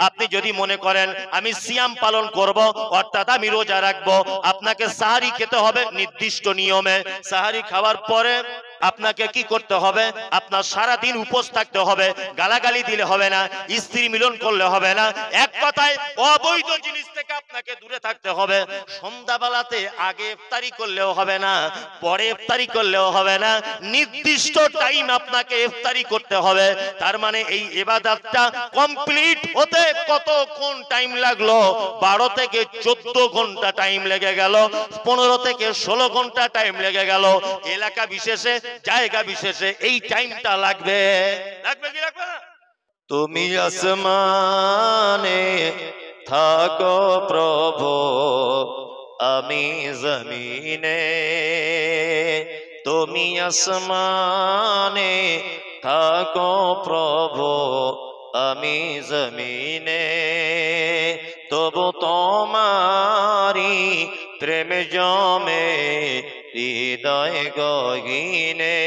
আপনি যদি মনে করেন আমি সিয়াম পালন করব, অর্থাৎ আমি রোজা রাখবো, আপনাকে সাহারি খেতে হবে নির্দিষ্ট নিয়মে। সাহারি খাওয়ার পরে আপনাকে কি করতে হবে? আপনার সারা দিন উপোস থাকতে হবে, গালাগালি দিলে হবে না, স্ত্রী মিলন করলে হবে না, এক কথায় অবৈধ জিনিস থেকে আপনাকে দূরে থাকতে হবে। সন্ধ্যাবেলাতে আগে ইফতারি করলেও হবে না, পরে ইফতারি করলেও হবে না, নির্দিষ্ট টাইম আপনাকে ইফতারি করতে হবে। তার মানে এই ইবাদতটা কমপ্লিট হতে কতক্ষণ টাইম লাগলো? 12 থেকে 14 ঘন্টা টাইম লেগে গেল, 15 থেকে 16 ঘন্টা টাইম লেগে গেল। এলাকা বিশেষে, জায়গা বিশেষে এই টাইমটা লাগবে। লাগবে কি লাগবে না? তুমি আসমানে থাকো প্রভু, আমি জমিনে। তুমি আসমানে থাকো প্রভু, আমি জমিনে। তবু তোমারি প্রেম জমে হৃদয় গহীনে।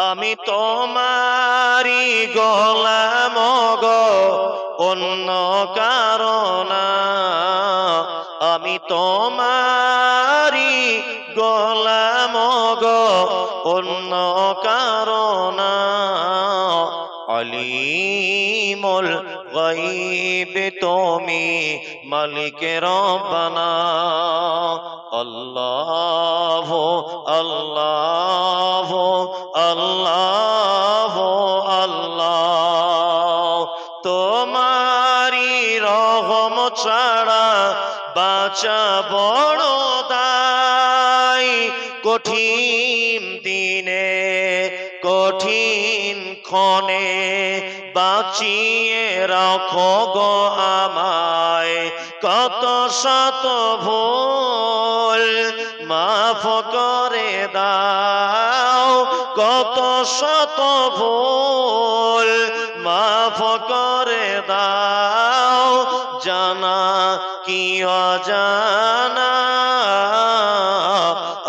আমি তোমারি গোলাম গো, অন্য কারণ না। আমি তোমারি গোলাম গো, অন্য কারণ না। আলিমুল গায়ব তুমি, মালিক রব্বানা। আল্লাহ আল্লাহ আল্লাহ আল্লাহ। তোমারি রহম ছাড়া বাঁচা বড় দায়। কঠিন দিনে কঠিন ক্ষণে বাঁচিয়ে রাখো গো আমায়। কত শত ভুল মাফ করে দাও, কত শত ভুল মাফ করে দাও। জানা কি অজানা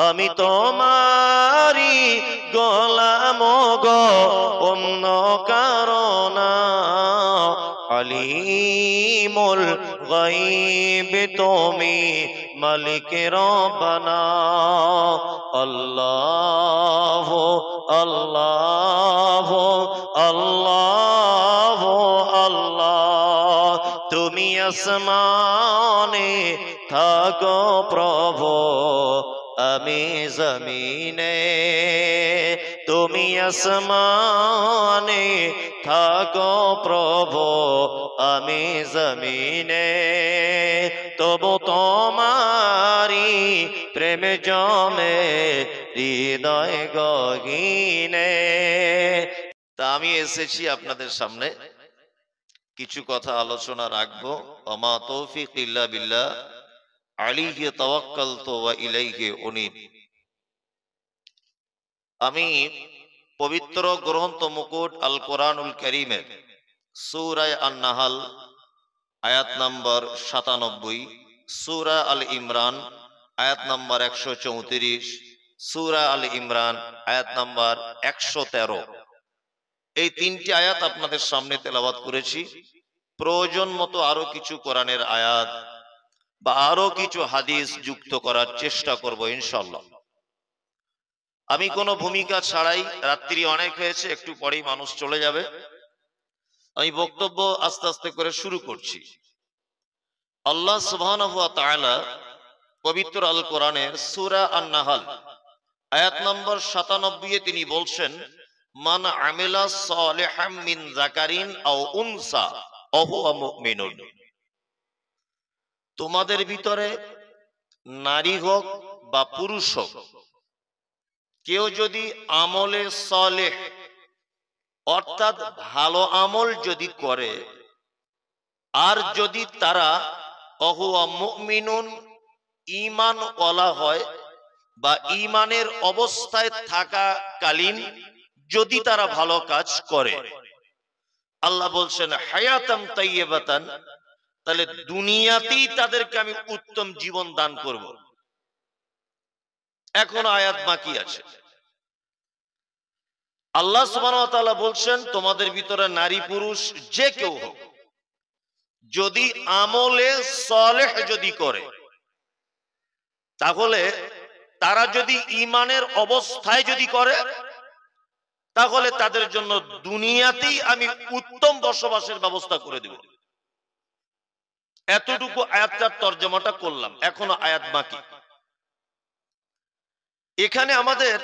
আমি তোমারি গোলাম গো, অন্য কারণ না। আলিমুল গায়ব তুমি, মালিক রব্বানা। আল্লাহ আল্লাহ আল্লাহ আল্লাহ। তুমি আসমানে থাকো প্রভু, আমি জমিনে। তুমি আসমানে থাকো প্রভু, আমি জমিনে। তবু তোমারি প্রেম জমে হৃদয় গহীনে। তা আমি এসেছি আপনাদের সামনে কিছু কথা আলোচনা রাখবো। ওমা তৌফিক ইল্লা বিল্লাহ, আলাইহি তাওয়াক্কালতু ওয়া ইলাইহি উনীব। আমি পবিত্র গ্রন্থ মুকুট আল কোরআনুল কারীমের সূরা আন-নাহল আয়াত নম্বর 97, সূরা আল ইমরান আয়াত নম্বর 134, সূরা আল ইমরান আয়াত নম্বর 113, এই তিনটি আয়াত আপনাদের সামনে তেলাওয়াত করেছি। প্রয়োজন মতো আরো কিছু কোরআনের আয়াত বা আরো কিছু হাদিস যুক্ত করার চেষ্টা করব ইনশাআল্লাহ। আমি কোনো ভূমিকা ছাড়াই, রাত্রি অনেক হয়েছে, একটু পরেই মানুষ চলে যাবে, আমি বক্তব্য আস্তে আস্তে করে শুরু করছি। আল্লাহ সুবহানাহু ওয়া তাআলা পবিত্র আল কোরআনের সূরা আন-নাহল আয়াত নম্বর 97 তিনি বলছেন, মান আমিলা সালিহাম মিন যাকারিন আও উনসা ওয়া হুয়া মুমিনুন। তোমাদের ভিতরে নারী হোক বা পুরুষ হোক, কেউ যদি আমলে সালেহ অর্থাৎ ভালো আমল যদি করে, আর যদি তারা ওয়া মুমিনুন ঈমান ওয়ালা হয় বা ঈমানের অবস্থায় থাকাকালীন যদি তারা ভালো কাজ করে, আল্লাহ বলছেন হায়াতাম তাইয়্যিবাতান, তাহলে দুনিয়াতেই তাদেরকে আমি উত্তম জীবন দান করব। এখন আয়াত বাকি আছে। আল্লাহ সুবহানাহু ওয়া তাআলা বলছেন তোমাদের ভিতরে নারী পুরুষ যে কেউ হোক, যদি আমলে সালেহ যদি করে, তাহলে তারা যদি ঈমানের অবস্থায় যদি করে, তাহলে তাদের জন্য দুনিয়াতেই আমি উত্তম বসবাসের ব্যবস্থা করে দেব। এতটুকু আয়াতটার তর্জমাটা করলাম, এখনো আয়াত বাকি। এখানে আমাদের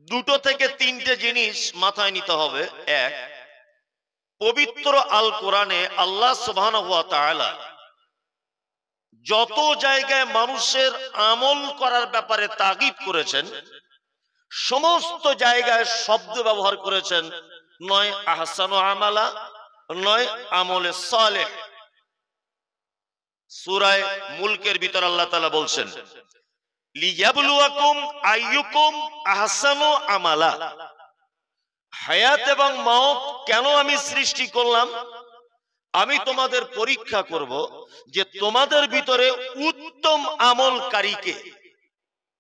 দুটো থেকে তিনটে জিনিস মাথায় নিতে হবে। এক, পবিত্র আল কোরআনে আল্লাহ সুবহানাহু ওয়া তাআলা যত জায়গায় মানুষের আমল করার ব্যাপারে তাগিদ করেছেন, সমস্ত জায়গায় শব্দ ব্যবহার করেছেন নয় আহসানু আমালা, নয় আমলে সালেহ। সূরা মুলকের ভিতর আল্লাহ তাআলা বলছেন লিয়াবলুয়াকুম আইয়ুকুম আহসানু আমালা। হায়াত এবং মওত কেন আমি সৃষ্টি করলাম? আমি তোমাদের পরীক্ষা করব যে তোমাদের ভিতরে উত্তম আমলকারীকে।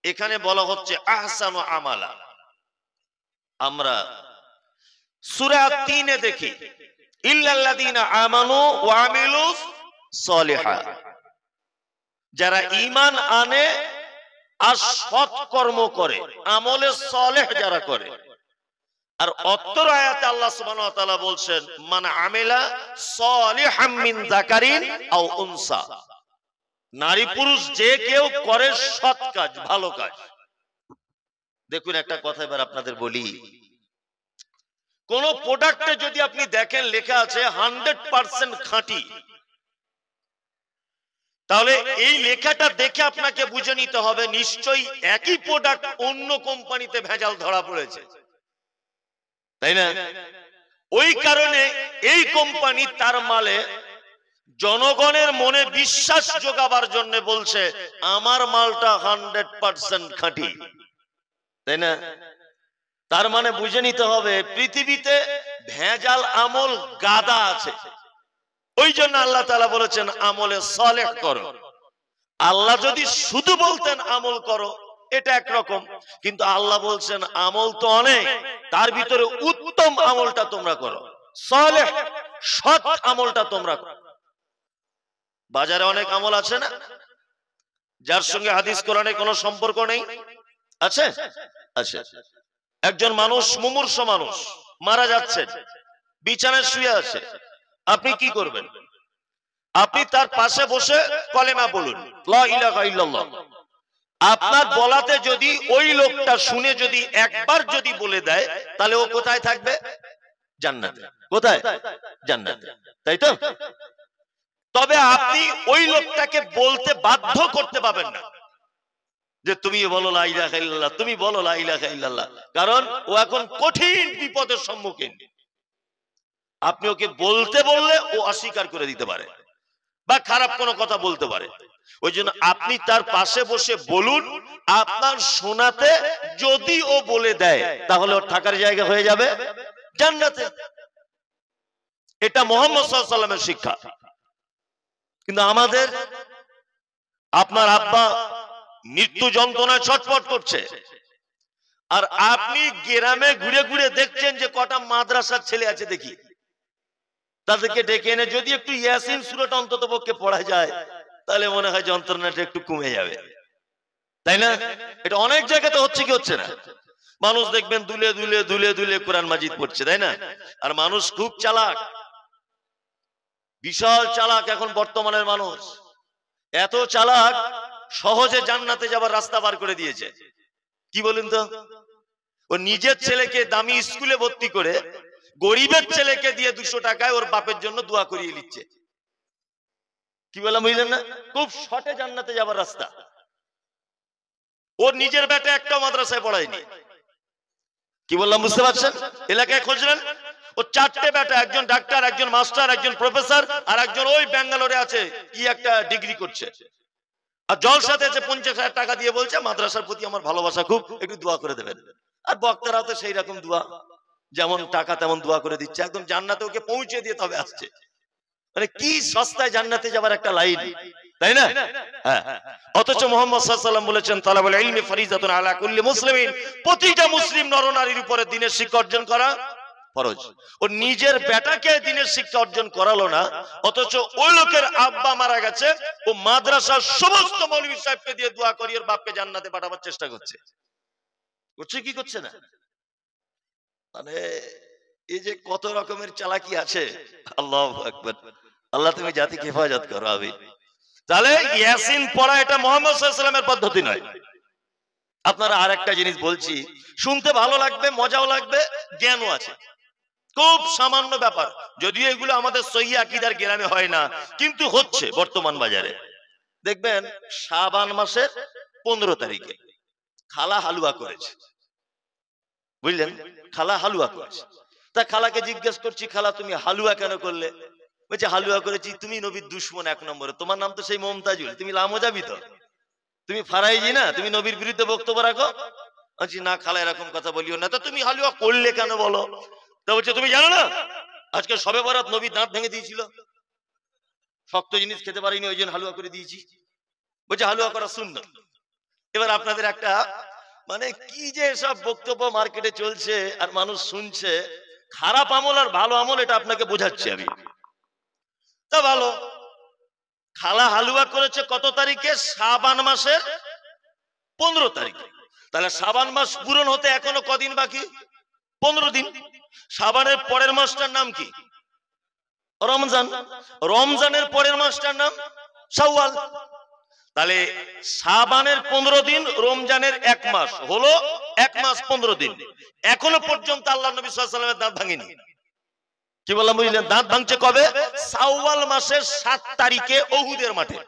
এখানে বলা হচ্ছে আহসানু আমালা। আমরা সূরা ৩-এ দেখি ইল্লাল্লাযীনা আমানু ওয়া আমিলুস সলিহাত, যারা ঈমান আনে আর সৎ কর্ম করে, আমলে সালেহ যারা করে। আর অত্তর আয়াতে আল্লাহ সুবহানাহু ওয়া তাআলা বলছেন মান আমিলা সালিহাম মিন যাকারিন আও উনসা, নারী পুরুষ যে কেউ করে সৎ কাজ, ভালো কাজ। দেখুন একটা কথা এবার আপনাদের বলি, কোন প্রোডাক্টে যদি আপনি দেখেন লেখা আছে 100% খাঁটি, তাহলে এই লেখাটা দেখে আপনাকে বুঝে নিতে হবে নিশ্চয়ই একই প্রোডাক্ট অন্য কোম্পানিতে ভেজাল ধরা পড়েছে, তাই না? ওই কারণে এই কোম্পানি তার মালে জনগণের মনে বিশ্বাস যোগাবার জন্য বলছে আমার মালটা 100% খাঁটি, তাই না? তার মানে বুঝে নিতে হবে পৃথিবীতে ভেজাল আমল গাদা আছে। ওই জন্য আল্লাহ তাআলা বলেছেন আমলে সালেহ করো। আল্লাহ যদি শুধু বলতেন আমল করো, এটা একরকম, কিন্তু আল্লাহ বলছেন আমল তো অনেক, তার ভিতরে উত্তম আমলটা তোমরা করো, সালেহ সৎ আমলটা তোমরা করো। বাজারে অনেক আমল আছে না, যার সঙ্গে হাদিস কোরআনে কোনো সম্পর্ক নেই, আছে? আছে। একজন মানুষ, মুমূর্ষ মানুষ, মারা যাচ্ছে, বিছানায় শুয়ে আছে, আপনি কি করবেন? আপনি তার পাশে বসে কলেমা বলুন, লা ইলাহা ইল্লাল্লাহ। আপনার বলাতে যদি ওই লোকটা শুনে যদি একবার যদি বলে দেয়, তাহলে ও কোথায় থাকবে? জান্নাতে। কোথায়? জান্নাতে, তাই তো? তবে আপনি ওই লোকটাকে বলতে বাধ্য করতে পারবেন না যে তুমি বলো লা ইলাহা ইল্লাল্লাহ, তুমি বলো লা ইলাহা ইল্লাল্লাহ, কারণ ও এখন কঠিন বিপদের সম্মুখীন। আপনি ওকে বলতে বললে ও অস্বীকার করে দিতে পারে বা খারাপ কোনো কথা বলতে পারে। ওই জন্য আপনি তার পাশে বসে বলুন, আপনার শোনাতে যদি ও বলে দেয় তাহলে ওর থাকার জায়গা হয়ে যাবে জান্নাতে। এটা মুহাম্মদ সাল্লাল্লাহু আলাইহি ওয়াসাল্লামের শিক্ষা। কিন্তু আমাদের, আপনার আব্বা মৃত্যু যন্ত্রণায় ছটফট করছে, আর আপনি গ্রামে ঘুরে ঘুরে দেখছেন যে কটা মাদ্রাসার ছেলে আছে, দেখি তাদেরকে ডেকে এনে যদি একটু ইয়াসিন সূরাটা অন্তত পক্ষে পড়া যায়, তাহলে মনে হয় যন্ত্রণাটা একটু কমে যাবে, তাই না? এটা অনেক জায়গাতে হচ্ছে কি হচ্ছে না? মানুষ দেখবেন দুলে দুলে দুলে দুলে কোরআন মাজিদ পড়ছে, তাই না? আর মানুষ খুব চালাক, বিশাল চালাক এখন বর্তমানের মানুষ। এত চালাক, সহজে জান্নাতে যাবার রাস্তা বার করে দিয়েছে। কি বলুন তো? ও নিজের ছেলেকে দামি স্কুলে ভর্তি করে গরিবের ছেলেকে দিয়ে 200 টাকায় ওর বাপের জন্য দোয়া করিয়ে নিচ্ছে। কি বললাম বুঝলেন না? খুব শর্টে জান্নাতে যাবার রাস্তা। ওর নিজের বেটা একটা মাদ্রাসায় পড়ায়নি। কি বললাম বুঝতে পারছেন? এলাকায় খুঁজলেন, ও 4টে বেটা, একজন ডাক্তার, একজন মাস্টার, একজন প্রফেসর, আর একজন ওই ব্যাঙ্গালোরে আছে কি একটা ডিগ্রি করছে। আর জলসাতে আছে 50,000 টাকা দিয়ে বলছে মাদ্রাসার প্রতি আমার ভালোবাসা খুব, একটু দোয়া করে দেবেন। আর বক্তারাও তো সেই রকম দোয়া, যেমন টাকা তেমন দোয়া করে দিচ্ছে, একদম জান্নাতে ওকে পৌঁছে দিয়ে তবে আসছে। মানে কি সস্তায় জান্নাতে যাবার একটা লাইন, তাই না? হ্যাঁ। অথচ মুহাম্মদ সাল্লাল্লাহু আলাইহি ওয়াসাল্লাম বলেছেন তালাবুল ইলমি ফরিজাতুন আলা কুল্লি মুসলিমিন, প্রতিটা মুসলিম নরনারীর উপরে দ্বীনের শিক্ষা অর্জন করা ফরজ। ও নিজের বেটাকে দিনের শিক্ষা অর্জন করালো না, অথচ ওই লোকের আব্বা মারা গেছে, ও মাদ্রাসার সমস্ত মৌলভী সাহেবকে দিয়ে দোয়া করিয়ে ওর বাপকে জান্নাতে পাঠাবার চেষ্টা করছে। করছে কি করছে না? মানে এই যে কত রকমের চালাকি আছে, আল্লাহু আকবার। আল্লাহ তুমি জাতিকে হেফাজত করো, আমিন। তাহলে ইয়াসিন পড়া এটা মুহাম্মদ সাল্লাল্লাহু আলাইহি ওয়াসাল্লামের পদ্ধতি নয়। আপনারা আরেকটা জিনিস বলছি, শুনতে ভালো লাগবে, মজাও লাগবে, জ্ঞানও আছে। খুব সামান্য ব্যাপার, যদিও এগুলো আমাদের সহিহ আকীদার গ্রামে হয় না, কিন্তু হচ্ছে বর্তমান বাজারে। দেখবেন শাবান মাসের 15 তারিখে খালা হালুয়া করেছে, বুঝলেন? খালা হালুয়া করেছে। তা খালাকে জিজ্ঞেস করছি, খালা তুমি হালুয়া কেন করলে? বলছে হালুয়া করেছি, তুমি নবীর দুশমন এক নম্বরে, তোমার নাম তো সেই মমতাজুল, তুমি লামো যাবি তো, তুমি ফারাইজি না, তুমি নবীর বিরুদ্ধে বক্তব্য রাখো। বলছি না খালা এরকম কথা বলিও না। তা তুমি হালুয়া করলে কেন বলো? তা বলছে তুমি জানো না আজকে শবে বরাত নবী দাঁত ভেঙে দিয়েছিল, শক্ত জিনিস খেতে পারিনি, ওই জন্য হালুয়া করে দিয়েছি। বলছে হালুয়া করা সুন্নাত। এবার আপনাদের একটা মানে কি যে সব বক্তব্য মার্কেটে চলছে আর মানুষ শুনছে, খারাপ আমল আর ভালো আমল এটা আপনাকে বোঝাচ্ছি আমি। তা ভালো, খালা হালুয়া করেছে কত তারিখে? শাবান মাসের 15 তারিখে। তাহলে শাবান মাস পূরণ হতে এখনো কদিন বাকি? 15 দিন। শাবানের পরের মাসটার নাম কি? রমজান। রমজানের পরের মাসটার নাম শাওয়াল। তাহলে শাবানের 15 দিন, রমজানের 1 মাস, হলো 1 মাস 15 দিন। এখনো পর্যন্ত আল্লাহ নবী সাল্লাল্লাহু আলাইহি ওয়াসাল্লামের দাঁত ভাঙেনি। কি বললাম বুঝলেন? দাঁত ভাঙছে কবে? শাওয়াল মাসের 7 তারিখে উহুদের মাঠে।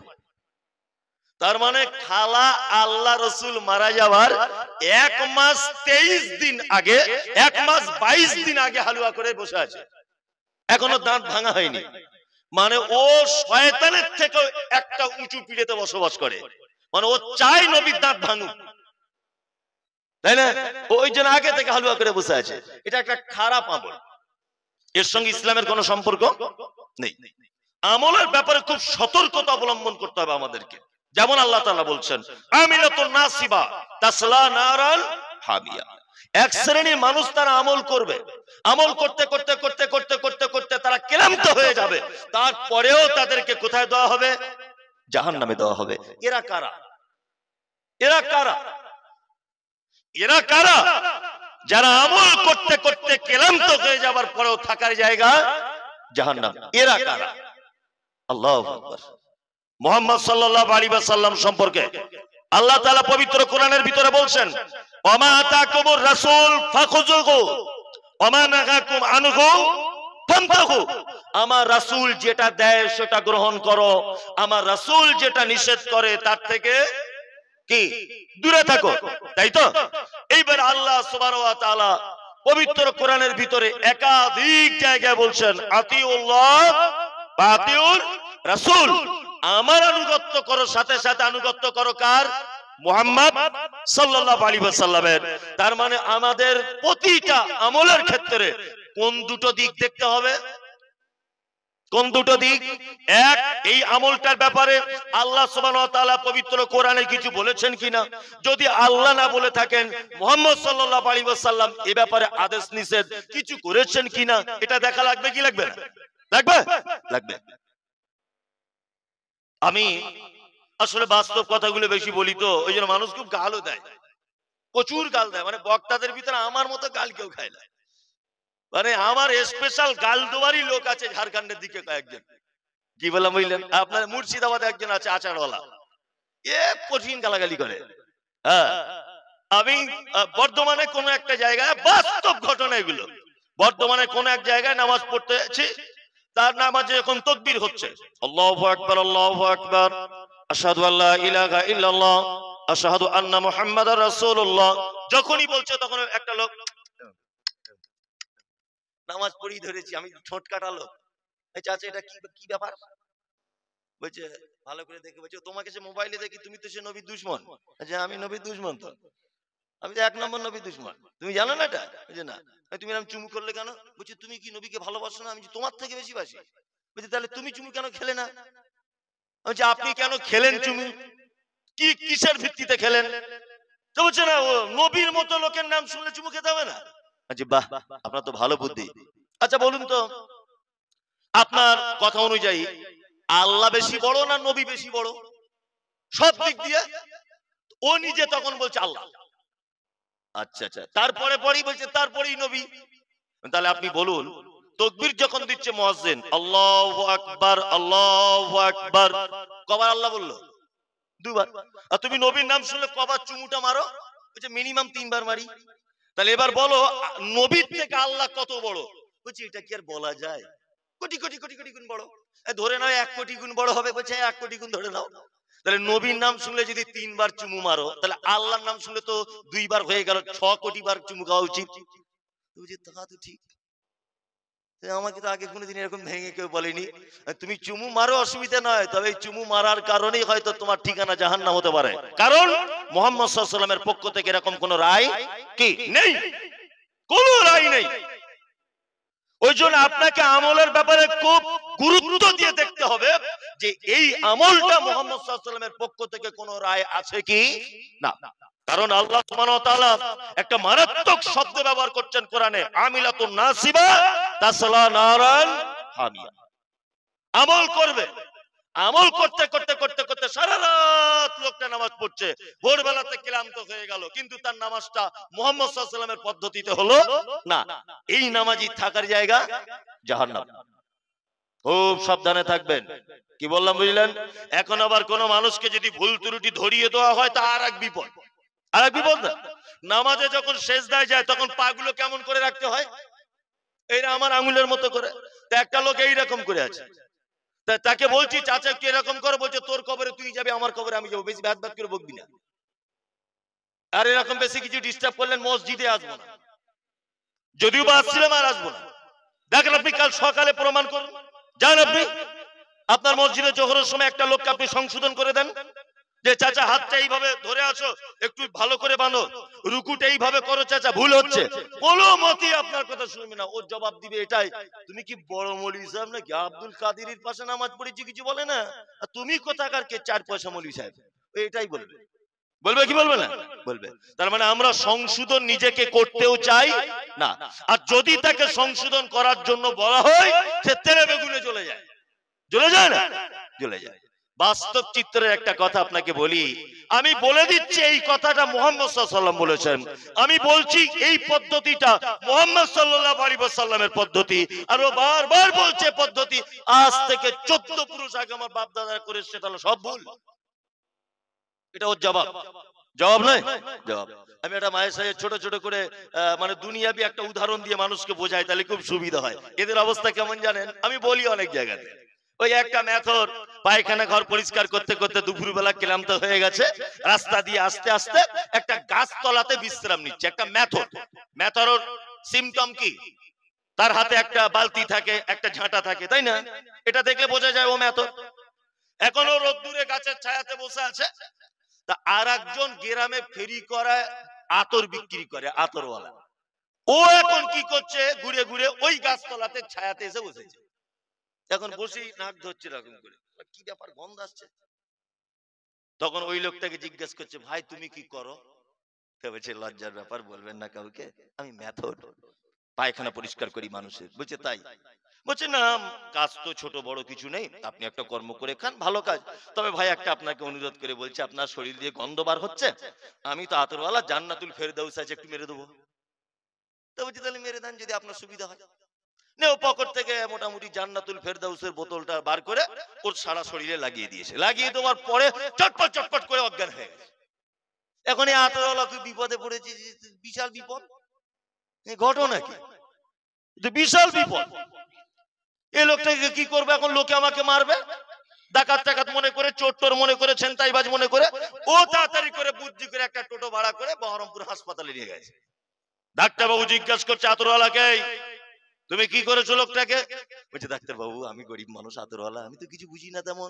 তার মানে খালা আল্লাহ রসুল মারা যাওয়ার 1 মাস 23 দিন আগে, 1 মাস 22 দিন আগে হালুয়া করে বসে আছে, এখনো দাঁত ভাঙা হয়নি। মানে ও শয়তানের থেকে একটা উঁচু পিড়েতে বসবাস করে, মানে ও চাই নবীর দাঁত ভাঙুক, তাই না? ওই জন্য আগে থেকে হালুয়া করে বসে আছে। এটা একটা খারাপ আমল, এর সঙ্গে ইসলামের কোনো সম্পর্ক নেই। আমলের ব্যাপারে খুব সতর্কতা অবলম্বন করতে হবে আমাদেরকে। যেমন আল্লাহ তাআলা বলছেন আমিলাতুন নাসিবা তাসলা নারান হামিয়া। এক শ্রেণীর মানুষ তারা আমল করবে, আমল করতে করতে করতে করতে করতে করতে তারা ক্লান্ত হয়ে যাবে, তারপরেও তাদেরকে কোথায় দেওয়া হবে? জাহান্নামে দেওয়া হবে। এরা কারা? এরা কারা? এরা কারা? যারা আমল করতে করতে ক্লান্ত হয়ে যাবার পরেও থাকার জায়গা জাহান্নাম। এরা কারা? আল্লাহু আকবার। মুহাম্মদ সাল্লাল্লাহু আলাইহি ওয়াসাল্লাম সম্পর্কে আল্লাহ তাআলা পবিত্র কোরআনের ভিতরে বলছেন ওমা আতাকুমুর রাসূল ফাখুযুহু ওমা নাহাকুম আনহু ফানতাহু। আমার রাসূল যেটা দেয় সেটা গ্রহণ করো, আমার রাসূল যেটা নিষেধ করে তার থেকে কি দূরে থাকো, তাই তো? এইবার আল্লাহ সুবহানাহু ওয়া তাআলা পবিত্র কোরআনের ভিতরে একাধিক জায়গায় বলছেন আতিউল্লাহ ওয়া আতিউর রাসূল। আমার আনুগত্য করো, সাথে সাথে আনুগত্য করো কার? মুহাম্মদ সাল্লাল্লাহু আলাইহি ওয়াসাল্লামের। তার মানে আমাদের প্রতিটা আমলের ক্ষেত্রে কোন দুটো দিক দেখতে হবে? কোন দুটো দিক? এক, এই আমলটার ব্যাপারে আল্লাহ সুবহানাহু ওয়া তাআলা পবিত্র কোরআনে কিছু বলেছেন কিনা। যদি আল্লাহ না বলে থাকেন, মুহাম্মদ সাল্লাল্লাহু আলাইহি ওয়াসাল্লাম এই ব্যাপারে আদেশ নিষেধ কিছু করেছেন কিনা, এটা দেখা লাগবে কি লাগবে না? লাগবে, লাগবে। আমি আসলে বাস্তব কথাগুলো বেশি বলি তো, ওই জন্য মানুষ খুব গালও দেয়, প্রচুর গাল দেয়। মানে বক্তাদের ভিতরে আমার মতো গাল কেউ খায় না। মানে আমার স্পেশাল গাল দেওয়ারই লোক আছে ঝাড়খণ্ডের দিকে কয়েকজন। কি বললাম বুঝলেন? আপনার মুর্শিদাবাদে একজন আছে আচারওয়ালা, এ কঠিন গালাগালি করে। হ্যাঁ, আমি বর্ধমানে কোন একটা জায়গায়, বাস্তব ঘটনা এগুলো, বর্ধমানে কোন এক জায়গায় নামাজ পড়তে যাচ্ছি, তার নামাজে এখন তাকবীর হচ্ছে, আল্লাহু আকবার আল্লাহু আকবার আশহাদু আল্লা ইলাহা ইল্লাল্লাহ আশহাদু আন্না মুহাম্মাদার রাসূলুল্লাহ। যখনই বলছে তখন একটা লোক নামাজ পড়ি ধরেছি, আমি ঠোঁট কাটালো, চাচা এটা কি ব্যাপার? বলছে ভালো করে দেখে, বলছে তোমাকে সে মোবাইলে দেখি, তুমি তো সে নবীর দুশমন। আচ্ছা আমি নবীর দুশমন? তো আমি তো 1 নম্বর নবীর দুশমন, তুমি জানো না এটা? বলছে না। তুমি এরকম চুমু করলে কেন? বলছে তুমি কি নবীকে ভালোবাসো না? আমি তোমার থেকে বেশি বাসি। বলছে তাহলে তুমি চুমু কেন খেলে না? বলছে আপনি কেন খেলেন চুমু? কি কিসের ভিত্তিতে খেলেন? তো বলছে না, ও নবীর মতো লোকের নাম শুনলে চুমু খেতে হবে না। আচ্ছা বাহ, আপনার তো ভালো বুদ্ধি। আচ্ছা বলুন তো, আপনার কথা অনুযায়ী আল্লাহ বেশি বড় না নবী বেশি বড় সব দিক দিয়ে? ও নিজে তখন বলছে আল্লাহ। আচ্ছা আচ্ছা, তারপরে পরেই বলছে তারপরেই নবী। তাহলে আপনি বলুন, তাকবীর যখন দিচ্ছে মুয়াজ্জিন আল্লাহু আকবার আল্লাহু আকবার, কবার আল্লাহ বললো? দুবার। আর তুমি নবীর নাম শুনলে কবার চুমুটা মারো? বলছে মিনিমাম 3 বার মারি। তাহলে এবার বলো নবীর থেকে আল্লাহ কত বড়? বলছে এটা কি আর বলা যায়? কোটি কোটি কোটি কোটি গুণ বড়। ধরে নাও 1 কোটি গুণ বড় হবে। বলছে 1 কোটি গুণ ধরে নাও। তাহলে নবীর নাম শুনলে যদি 3 বার চুমু মারো, তাহলে আল্লাহর নাম শুনলে তো 2 বার হয়ে গেল, 6 কোটি বার চুমু খাওয়া উচিত। বুঝি তা তো ঠিক। আমাকে তো আগে কোনোদিন এরকম ভেঙে কেউ বলেনি। তুমি চুমু মারো অসুবিধা নয়, তবে এই চুমু মারার কারণেই হয়তো তোমার ঠিকানা জাহান্নাম হতে পারে। কারণ মুহাম্মদ সাল্লাল্লাহু আলাইহি ওয়াসাল্লামের পক্ষ থেকে এরকম কোন রায় কি নেই, কোন রায় নেই। ওই জন্য আপনাকে আমলের ব্যাপারে খুব গুরুত্ব দিয়ে দেখতে হবে যে এই আমলটা মুহাম্মদ সাল্লাল্লাহু আলাইহি ওয়াসাল্লামের পক্ষ থেকে কোন রায় আছে কি না। কারণ আল্লাহ সুবহানাহু ওয়া তাআলা একটা মারাত্মক শব্দ ব্যবহার করছেন কোরআনে, আমিলাতুন নাসিবা তাসলা নারান হামিয়া। আমল করবে, আমল করতে করতে করতে করতে সারা রাত লোকটা নামাজ পড়ছে, ভোরবেলাতে ক্লান্ত হয়ে গেল, কিন্তু তার নামাজটা মুহাম্মদ সাল্লাল্লাহু আলাইহি ওয়াসাল্লামের পদ্ধতিতে হলো না। এই নামাজি থাকার জায়গা জাহান্নাম। খুব সাবধানে থাকবেন। কি বললাম বুঝলেন? এখন আবার কোন মানুষকে যদি ভুল ত্রুটি ধরিয়ে দেওয়া হয় তা আর এক বিপদ, আর এক বিপদ না। নামাজে যখন সেজদায় যায় তখন পাগুলো কেমন করে রাখতে হয়? এইরা আমার আঙুলের মতো করে। তা একটা লোক এইরকম করে আছে, তাকে বলছি চাচা কি এরকম করে, বলছে তোর কবরে তুই যাবি, আমার কবরে আমি যাবো, বেশি ভাত ভাত করে বকবি না। আর এরকম বেশি কিছু ডিস্টার্ব করলেন মসজিদে আসবো না, যদিও বা আসছিলাম আর আসবো না। দেখেন আপনি কাল সকালে প্রমাণ করুন, যান আপনি আপনার মসজিদে জোহরের সময় একটা লোককে আপনি সংশোধন করে দেন যে চাচা হাতটা এইভাবে ধরে আছো, একটু ভালো করে বাঁধো, রুকুটা এইভাবে করো চাচা, ভুল হচ্ছে। কোনো মতে আপনার কথা শুনবে না, ও জবাব দিবে এটাই, তুমি কি বড় মৌলভী সাহেব নাকি আব্দুল কাদেরের পাশে নামাজ পড়েছি কিছু বলে না, আর তুমি কোথাকার কে 4 পয়সা মৌলভী সাহেব, এটাই বলবে। বলবে কি বলবে না? বলবে। তার মানে আমরা সংশোধন নিজেকে করতেও চাই না, আর যদি তাকে সংশোধন করার জন্য বলা হয় সে তেলে বেগুনে চলে যায়, চলে যায় না, চলে যায়। বাস্তব চিত্রের একটা কথা আপনাকে বলি, আমি বলে দিচ্ছি এই কথাটা মুহাম্মদ সাল্লাল্লাহু আলাইহি ওয়াসাল্লাম বলেছেন, আমি বলছি এই পদ্ধতিটা মুহাম্মদ সাল্লাল্লাহু আলাইহি ওয়াসাল্লামের পদ্ধতি, আর ও বারবার বলছে পদ্ধতি আজ থেকে 14 পুরুষ আগে আমার বাপ দাদা করে সেটা হলো সব ভুল। এটা ওর জবাব, জবাব নয়, জবাব। আমি একটা মায়ের সাথে ছোট ছোট করে মানে দুনিয়াবি একটা উদাহরণ দিয়ে মানুষকে বোঝাই, তাহলে খুব সুবিধা হয়। এদের অবস্থা কেমন জানেন? আমি বলি অনেক জায়গাতে, ওই একটা মেথর পায়খানা ঘর পরিষ্কার করতে করতে দুপুরবেলা ক্লান্ত হয়ে গেছে, রাস্তা দিয়ে আস্তে আস্তে একটা গাছ তলাতে বিশ্রাম নিচ্ছে। একটা মেথর, মেথরের সিমটম কি? তার হাতে একটা বালতি থাকে, একটা ঝাঁটা থাকে, তাই না? এটা দেখলে বোঝা যায় ও মেথর। এখনো রোদ্দুরে গাছের ছায়াতে বসে আছে। তা আর একজন গ্রামে ফেরি করায় আতর বিক্রি করে, আতরওয়ালা, ও এখন কি করছে, ঘুরে ঘুরে ওই গাছতলাতে ছায়াতে এসে বসেছে। এখন বসেই নাক ধরছে এরকম করে, কি ব্যাপার গন্ধ আসছে। তখন ওই লোকটাকে জিজ্ঞেস করছে, ভাই তুমি কি করো? বলছে লজ্জার ব্যাপার, বলবেন না কাউকে, আমি মেথড, পায়খানা পরিষ্কার করি মানুষের। বলছে তাই? বলছে না, কাজ তো ছোট বড় কিছু নেই, আপনি একটা কর্ম করে খান, ভালো কাজ। তবে ভাই একটা আপনাকে অনুরোধ করে বলছে, আপনার শরীর দিয়ে গন্ধ বার হচ্ছে, আমি তো আতরওয়ালা, জান্নাতুল ফেরদাউস আছে, একটু মেরে দেবো। তো বলছে তাহলে মেরে দেন যদি আপনার সুবিধা হয়। নেও পকেট থেকে মোটামুটি জান্নাতুল ফেরদাউসের বোতলটা বার করে ওর সারা শরীরে লাগিয়ে দিয়েছে। লাগিয়ে দেওয়ার পরে চটপট চটপট করে অজ্ঞান হয়ে গেছে। এখন এই আতরওয়ালা খুব বিপদে পড়েছে, বিশাল বিপদ। এই ঘটনা কি? বিশাল বিপদ। এই লোকটাকে কি করবে এখন? লোকে আমাকে মারবে, ডাকাত টাকাত মনে করে, চোর টোর মনে করে, ছেনতাইবাজ মনে করে, ও তাড়াতাড়ি করে বুদ্ধি করে একটা টোটো ভাড়া করে বহরমপুর হাসপাতালে নিয়ে গেছে। ডাক্তার বাবু জিজ্ঞাসা করছে আতরওয়ালাকে, তুমি কি করেছো লোকটাকে? বলছে ডাক্তার বাবু আমি গরিব মানুষ, আতরওয়ালা, আমি তো কিছু বুঝি না তেমন,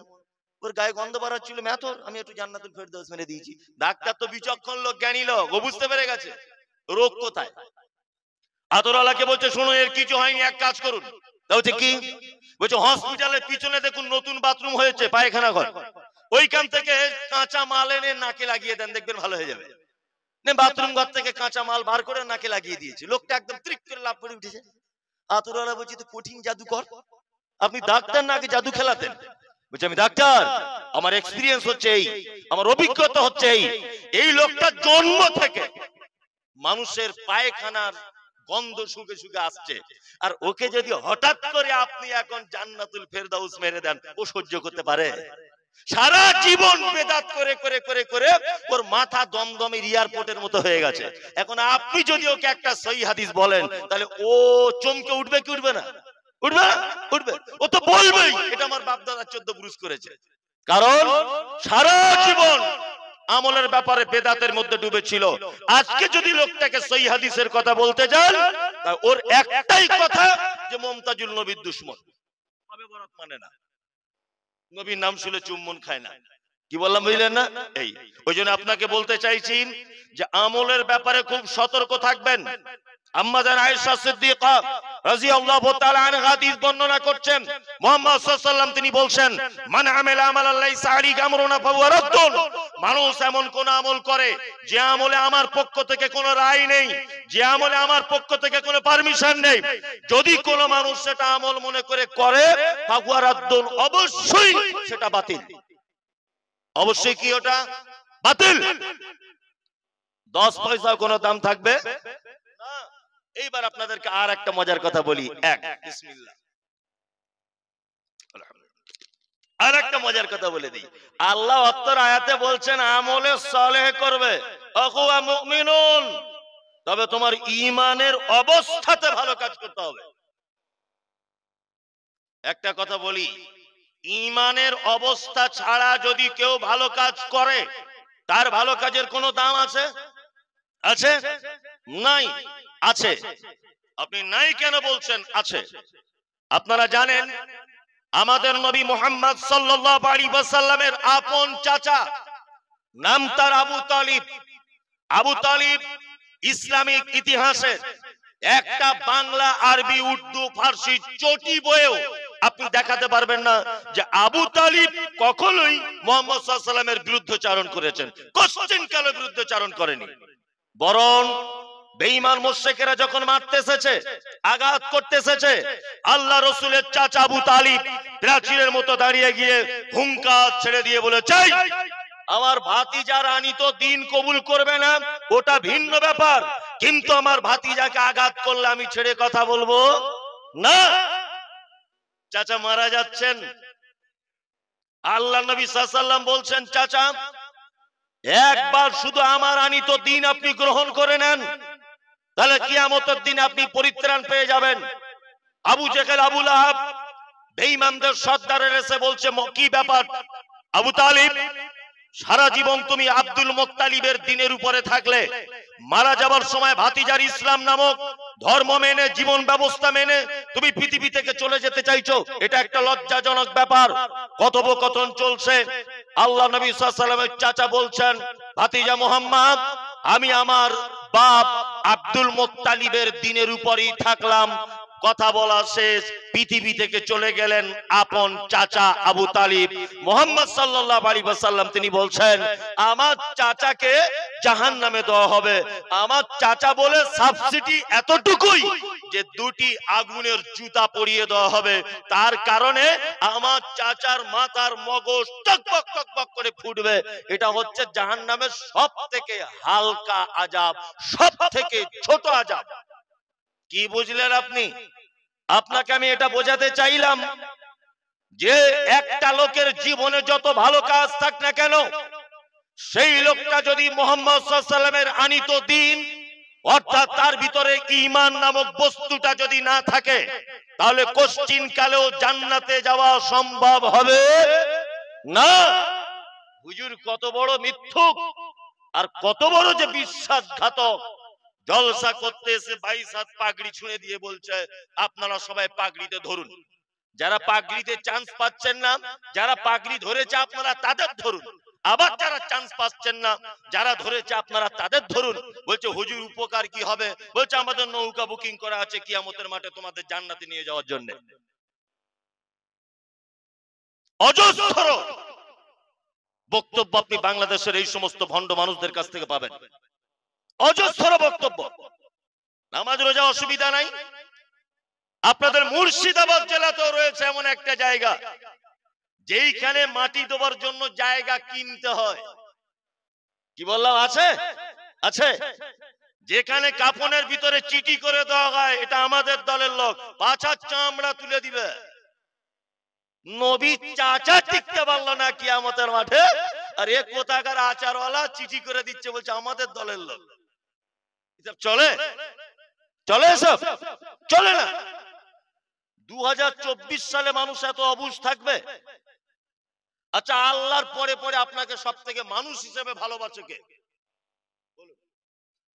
ওর গায়ে গন্ধ বাড়াচ্ছিল মেথর, আমি একটু জান্নাতুল ফেরদাউস মেরে দিয়েছি। ডাক্তার তো বিচক্ষণ লোক, জ্ঞানী লোক, ও বুঝতে পেরে গেছে রোগ কোথায়। আতরওয়ালাকে বলছে শোনো এর কিছু হয়নি, এক কাজ করুন। বলছে কি? বলছে হসপিটালের পিছনে দেখুন নতুন বাথরুম হয়েছে, পায়খানা ঘর, ওইখান থেকে কাঁচা মাল এনে নাকে লাগিয়ে দেন, দেখবেন ভালো হয়ে যাবে। বাথরুম ঘর থেকে কাঁচা মাল বার করে নাকে লাগিয়ে দিয়েছে, লোকটা একদম ত্রিক করে লাফ করে উঠেছে। আতরওয়ালা বলছে তো কঠিন জাদুকর, আপনি ডাক্তার নাকি জাদু খেলাতেন? বলছে আমি ডাক্তার, আমার এক্সপিরিয়েন্স হচ্ছে এই, আমার অভিজ্ঞতা হচ্ছে এই। এই লোকটা জন্ম থেকে মানুষের পায়খানার গন্ধ শুকে শুকে আসছে, আর ওকে যদি হঠাৎ করে আপনি এখন জান্নাতুল ফেরদাউস মেরে দেন, ও সহ্য করতে পারে? সারা জীবন বেদাত করে করে করে করে ওর মাথা দমদমের এয়ারপোর্টের মতো হয়ে গেছে। এখন আপনি যদি ওকে একটা সহিহ হাদিস বলেন, তাহলে ও চমকে উঠবে কি উঠবে না? উঠবে না? উঠবে। ও তো বলবেই এটা আমার বাপ দাদা 14 পুরুষ করেছে, কারণ সারা জীবন আমলের ব্যাপারে বেদাতের মধ্যে ডুবে ছিল। আজকে যদি লোকটাকে সহিহ হাদিসের কথা বলতে যান, ওর একটাই কথা যে মুমতাজুল নবীর দুশমন, তবে বরাত মানে না, নবীর নাম শুনে চুম্বন খায় না। কি বললাম বুঝলেন না? এই ওই জন্য আপনাকে বলতে চাইছি যে আমলের ব্যাপারে খুব সতর্ক থাকবেন। আম্মা জান আয়েশা সিদ্দিকা রাদিয়াল্লাহু তাআলা আনহা হাদিস বর্ণনা করছেন, মুহাম্মদ সাল্লাল্লাহু আলাইহি ওয়াসাল্লাম তিনি বলছেন, মান আমিলা আমালান লাইসা আলাইহি আমরুনা ফাহুয়া রাদ্দুন। মানুষ এমন কোন আমল করে যে আমলে আমার পক্ষ থেকে কোনো রায় নেই, যে আমলে আমার পক্ষ থেকে কোনো পারমিশন নেই, যদি কোন মানুষ সেটা আমল মনে করে করে, ফাহুয়া রাদ্দুন, অবশ্যই সেটা বাতিল। অবশ্যই কি ওটা বাতিল, 10 পয়সাও কোনো দাম থাকবে না। এইবার আপনাদেরকে আর একটা মজার কথা বলি, বিসমিল্লাহ, আর একটা মজার কথা বলে দিই। আল্লাহ অত্তর আয়াতে বলছেন আমলে সালেহ করবে, আকুয়া মুমিনুন, তবে তোমার ঈমানের অবস্থাতে ভালো কাজ করতে হবে। একটা কথা বলি, ঈমানের অবস্থা ছাড়া যদি কেউ ভালো কাজ করে, তার ভালো কাজের কোনো দাম আছে? আছে? নাই। আছে। আপনি নাই কেন বলছেন? আছে। আপনারা জানেন আমাদের নবী মুহাম্মদ সাল্লাল্লাহু আলাইহি ওয়াসাল্লামের আপন চাচা, নাম তার আবু তালিব। আবু তালিব ইসলামিক ইতিহাসে একটা বাংলা, আরবি, উর্দু, ফার্সি চটি বইয়েও আপনি দেখাতে পারবেন না যে আবু তালিব কখনোই মুহাম্মদ সাল্লাল্লাহু আলাইহি ওয়াসাল্লামের বিরুদ্ধচারণ করেছেন। কোশ্চেন কালে বিরুদ্ধচারণ করেনি, বরং বেঈমান মুশরিকেরা যখন মারতে এসেছে, আঘাত করতে এসেছে, আল্লাহ রাসূলের চাচা আবু তালিব প্রাচীরের মতো দাঁড়িয়ে গিয়ে হুঙ্কার ছেড়ে দিয়ে বলেছে, আমার ভাতিজা রানী তো দিন কবুল করবে না, ওটা ভিন্ন ব্যাপার, কিন্তু আমার ভাতিজাকে আঘাত করলে আমি ছেড়ে কথা বলবো না। চাচা মারা যাচ্ছেন, আল্লাহ নবী সাল্লাল্লাহু আলাইহি ওয়াসাল্লাম বলছেন, চাচা একবার শুধু আমার আনিত দিন আপনি গ্রহণ করে নেন, তাহলে কিয়ামতের দিন আপনি পরিত্রাণ পেয়ে যাবেন। আবু জেহেল, আবু লাহাব বেঈমানদের সর্দারের এসে বলছে, কি ব্যাপার আবু তালিব, সারা জীবন তুমি আব্দুল মুত্তালিবের দিনের উপরে থাকলে, মারা যাবার সময় ভাতিজার ইসলাম নামক ধর্ম মেনে, জীবন ব্যবস্থা মেনে তুমি পৃথিবী থেকে চলে যেতে চাইছো, এটা একটা লজ্জাজনক ব্যাপার। কথোপকথন চলছে, আল্লাহ নবী সাল্লাল্লাহু আলাইহি ওয়াসাল্লামের চাচা বলছেন, ভাতিজা মুহাম্মদ, আমি আমার বাপ আব্দুল মুত্তালিবের দিনের উপরই থাকলাম। কথা বলা শেষ, পৃথিবী থেকে চলে গেলেন আপন চাচা আবু তালিব। মুহাম্মদ সাল্লাল্লাহু আলাইহি ওয়াসাল্লাম তিনি বলছেন, আমার চাচাকে জাহান্নামে দেওয়া হবে। আমার চাচা বলে সাবসিডি এতটুকুই যে দুটি আগুনের জুতা পরিয়ে দেওয়া হবে, তার কারণে আমার চাচার মাথার মগজ টকবক টকবক করে ফুটবে। এটা হচ্ছে জাহান্নামের সবথেকে হালকা আযাব, সবথেকে ছোট আযাব। কি বুঝলেন আপনি? আপনাকে আমি এটা বোঝাতে চাইলাম যে একটা লোকের জীবনে যত ভালো কাজ থাক না কেন, সেই লোকটা যদি মুহাম্মদ সাল্লাল্লাহু আলাইহি ওয়াসাল্লামের আনিত দ্বীন অর্থাৎ তার ভিতরে ঈমান নামক বস্তুটা যদি না থাকে, তাহলে কোশ্চিন কালেও জান্নাতে যাওয়া সম্ভব হবে না। হুজুর কত বড় মিথ্যুক আর কত বড় যে বিশ্বাসঘাতক। জলসা করতে এসে 22 হাত পাগড়ি ছুঁড়ে দিয়ে বলছে, আপনারা সবাই পাগড়িতে ধরুন। যারা পাগড়িতে চান্স পাচ্ছেন না, যারা পাগড়ি ধরেছে আপনারা তাদের ধরুন। আবার যারা চান্স পাচ্ছেন না, যারা ধরেছে আপনারা তাদের ধরুন। বলছে হুজুর উপকার কি হবে? বলছে আমাদের নৌকা বুকিং করা আছে কিয়ামতের মাঠে তোমাদের জান্নাতে নিয়ে যাওয়ার জন্য। অজস্র বক্তব্য আপনি বাংলাদেশের এই সমস্ত ভণ্ড মানুষদের কাছ থেকে পাবেন। অজস্র বক্তব্য। নামাজ রোজা অসুবিধা নাই। আপনাদের মুর্শিদাবাদ জেলাতেও রয়েছে এমন একটা জায়গা যেইখানে মাটি দেওয়ার জন্য জায়গা কিনতে হয়। কি বললাম? আছে, আছে। যেখানে কাফনের ভিতরে চিঠি করে দেওয়া হয় এটা আমাদের দলের লোক, পাছার চামড়া তুলে দিবে। নবী চাচা টিকতে পারল না কিয়ামতের মাঠে, আর এক কোথাকার আচারওয়ালা চিঠি করে দিচ্ছে, বলছে আমাদের দলের লোক। এসব চলে? চলে? এসব চলে না। 2024 সালে মানুষ এত অবুঝ থাকবে? আচ্ছা, আল্লাহর পরে পরে আপনাকে সব থেকে মানুষ হিসেবে ভালোবাসে কে?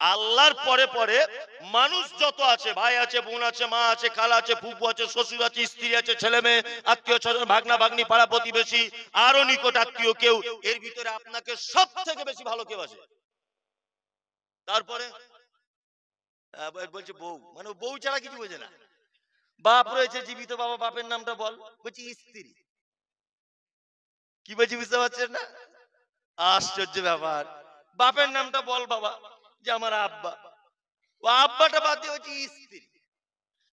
আল্লাহর পরে পরে মানুষ যত আছে, ভাই আছে, বোন আছে, মা আছে, খালা আছে, ফুফু আছে, শ্বশুর আছে, স্ত্রী আছে, ছেলে মেয়ে, আত্মীয় স্বজন, ভাগনা ভাগ্নি, পাড়া প্রতিবেশী, আরো নিকট আত্মীয় কেউ, এর ভিতরে আপনাকে সব থেকে বেশি ভালো কেউ আছে? তারপরে বলছে বউ, মানে বউ ছাড়া কিছু বোঝে না। বাপ রয়েছে জীবিত, বাবা, বাপের নামটা বল, বলছি স্ত্রী। কি বলছি বুঝতে পারছেন না? আশ্চর্য ব্যাপার। বাপের নামটা বল বাবা, যে আমার আব্বা। ও আব্বাটা বাদ দিয়ে হচ্ছে স্ত্রী।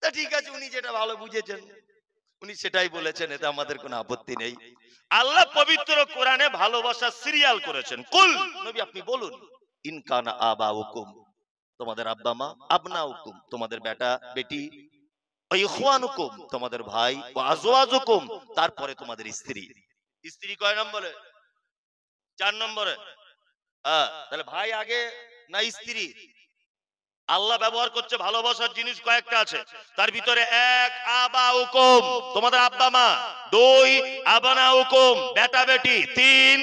তা ঠিক আছে, উনি যেটা ভালো বুঝেছেন উনি সেটাই বলেছেন, এতে আমাদের কোনো আপত্তি নেই। আল্লাহ পবিত্র কোরআনে ভালোবাসা সিরিয়াল করেছেন। কুল, নবী আপনি বলুন, ইন কানা আবাউকুম, তোমাদের আব্বা মা, আবনাউকুম, তোমাদের বেটা বেটি, ইখওয়ানুকুম, তোমাদের ভাই, ও আজওয়াজুকুম, তারপরে তোমাদের স্ত্রী। স্ত্রী কয় নম্বরে? 4 নম্বরে। তাহলে ভাই আগে না স্ত্রী? আল্লাহ ব্যবহার করছে ভালোবাসার জিনিস কয়েকটা আছে, তার ভিতরে 1 আবাউকুম, তোমাদের আব্বা মা, 2 আবানাউকুম, বেটা বেটি, 3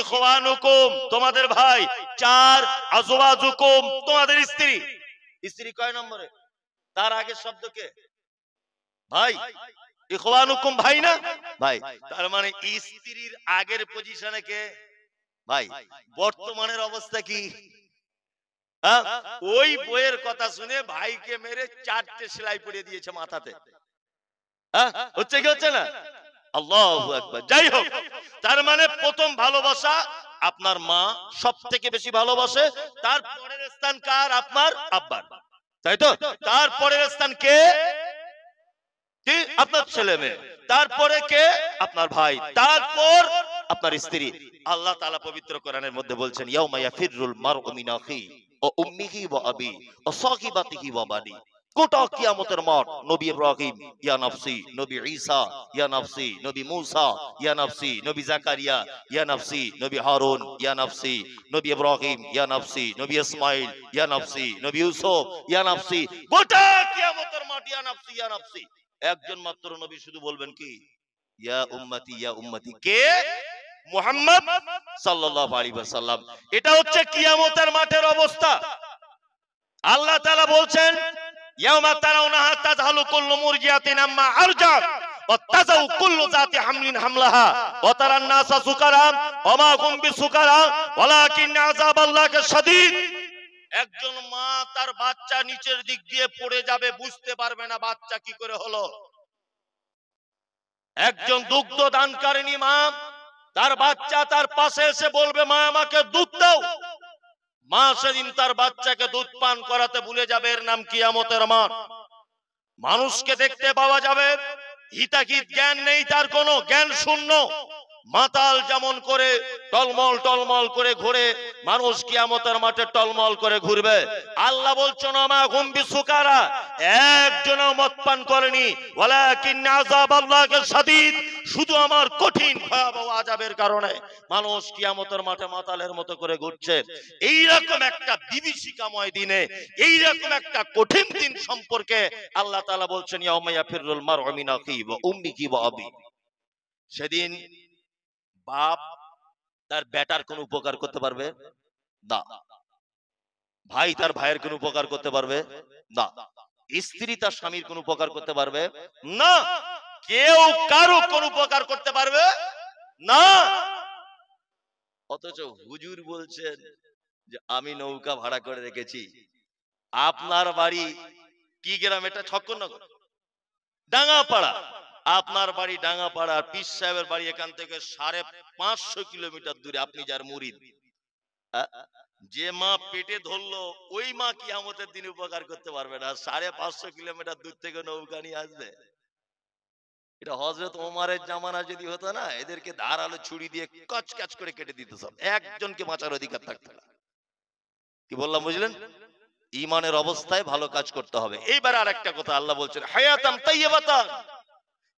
ইখওয়ানুকুম, তোমাদের ভাই, 4 আজওয়াজুকুম, তোমাদের স্ত্রী। স্ত্রী কয় নম্বরে? তার আগের শব্দ কে? ভাই। ইখওয়ানুকুম ভাই না? ভাই। তার মানে স্ত্রীর আগের পজিশনে কে? ভাই। বর্তমানের অবস্থা কি? ওই বইয়ের কথা শুনে ভাইকে মেরে 4টে সেলাই পরিয়ে দিয়েছে মাথাতে। হচ্ছে কি হচ্ছে না? আল্লাহু আকবার। যাই হোক, তার মানে প্রথম ভালোবাসা আপনার মা সব থেকে বেশি ভালোবাসে, তারপরের স্থান কার? আপনার আব্বার, তাই তো? তারপরের স্থান কে? কি? আপনার ছেলে মেয়ে। তারপরে কে? আপনার ভাই। তারপর আপনার স্ত্রী। আল্লাহ তাআলা পবিত্র কোরআনের মধ্যে বলছেন, ইয়াউমা ইয়াফিরুল মারউ মিন আখি ওয়া উম্মিহি ওয়া আবি ওয়া সাহিবাতিহি ওয়া বানি। গোটা কিয়ামতের মাঠ, নবী ইব্রাহিম ইয়া নাফসি, নবী ঈসা ইয়া নাফসি, নবী মূসা ইয়া নাফসি, নবী জাকারিয়া ইয়া নাফসি, নবী হারুন ইয়া নাফসি, নবী ইব্রাহিম ইয়া নাফসি, নবী ইসমাঈল ইয়া নাফসি, নবী ইউসুফ ইয়া নাফসি। গোটা কিয়ামতের মাঠ ইয়া নাফসি, ইয়া নাফসি। একজন মাত্র নবী শুধু বলবেন কি? ইয়া উম্মতি, ইয়া উম্মতি। কে? মুহাম্মদ সাল্লাল্লাহু আলাইহি ওয়াসাল্লাম। এটা হচ্ছে কিয়ামতের মাঠের অবস্থা। আল্লাহ তাআলা বলছেন, ইয়াউমা তারাউনাহা তাযহালু কুল্লু মুরজিআতিন আম্মা আরজাত ওয়া তাযাউ কুল্লু যাতি হামলিন হামলাহা ওয়া তারান নাসা সুকারা ওয়া মা হুম বিসুকারা ওয়ালাকিন আযাবাল্লাহি শাদীদ। একজন মা তার বাচ্চা নিচের দিক দিয়ে পড়ে যাবে, বুঝতে পারবে না বাচ্চা কি করে হলো। একজন দুগ্ধ দানকারিনী মা, তার বাচ্চা তার পাশে এসে বলবে, মা আমাকে দুধ দাও। মা সেদিন তার বাচ্চাকে দুধ পান করাতে ভুলে যাবে। এর নাম কিয়ামতের মাঠ। মানুষকে দেখতে পাওয়া যাবে, হিতাহিত জ্ঞান নেই, তার কোনো জ্ঞান শূন্য, মাতাল যেমন করে টলমল টলমল করে ঘুরে, মানুষ কিয়ামতের মাঠে টলমল করে ঘুরবে। আল্লাহ বলছেন, আমা হুম বিসুকারা, একজনও মদ পান করেনি, ওয়ালাকিন আযাবাল্লাহি শাদীদ, শুধু আমার কঠিন ভয়াবহ আযাবের কারণে মানুষ কিয়ামতের মাঠে মাতালের মতো করে ঘুরছে। এইরকম একটা বিভীষিকাময় দিনে, এইরকম একটা কঠিন দিন সম্পর্কে আল্লাহ তাআলা বলছেন, ইয়াউমা ইয়াফিরুল মারউ মিন আখি ওয়া উম্মিহি ওয়া আবি। সেদিন বাপ তার বেটার কোনো উপকার করতে পারবে না, ভাই তার ভাইয়ের কোনো উপকার করতে পারবে না, স্ত্রী তার স্বামীর কোনো উপকার করতে পারবে না, কেউ কারো কোনো উপকার করতে পারবে না। অথচ হুজুর বলছেন যে আমি নৌকা ভাড়া করে রেখেছি। আপনার বাড়ি কি গ্রাম? এটা ছক্করনগর, ডাঙ্গাপাড়া। আপনার বাড়ি ডাঙ্গাপাড়া, পীর সাহেবের বাড়ি এখান থেকে 550 কিলোমিটার দূরে। আপনি যার মুরিদ, যে মা পেটে ধরলো ওই মা কিয়ামতের দিন উপকার করতে পারবে না। 550 কিলোমিটার দূর থেকে নৌকা নিয়ে আসবে। এটা হযরত ওমরের জামানা যদি হতো না, এদেরকে ধারালো ছুরি দিয়ে কচকচ করে কেটে দিত সব। একজনকে বাঁচার অধিকার থাকতো না। কি বললাম বুঝলেন? ঈমানের অবস্থায় ভালো কাজ করতে হবে। এইবার আরেকটা কথা আল্লাহ বলছেন, হায়াতাম তাইয়্যিবাতান।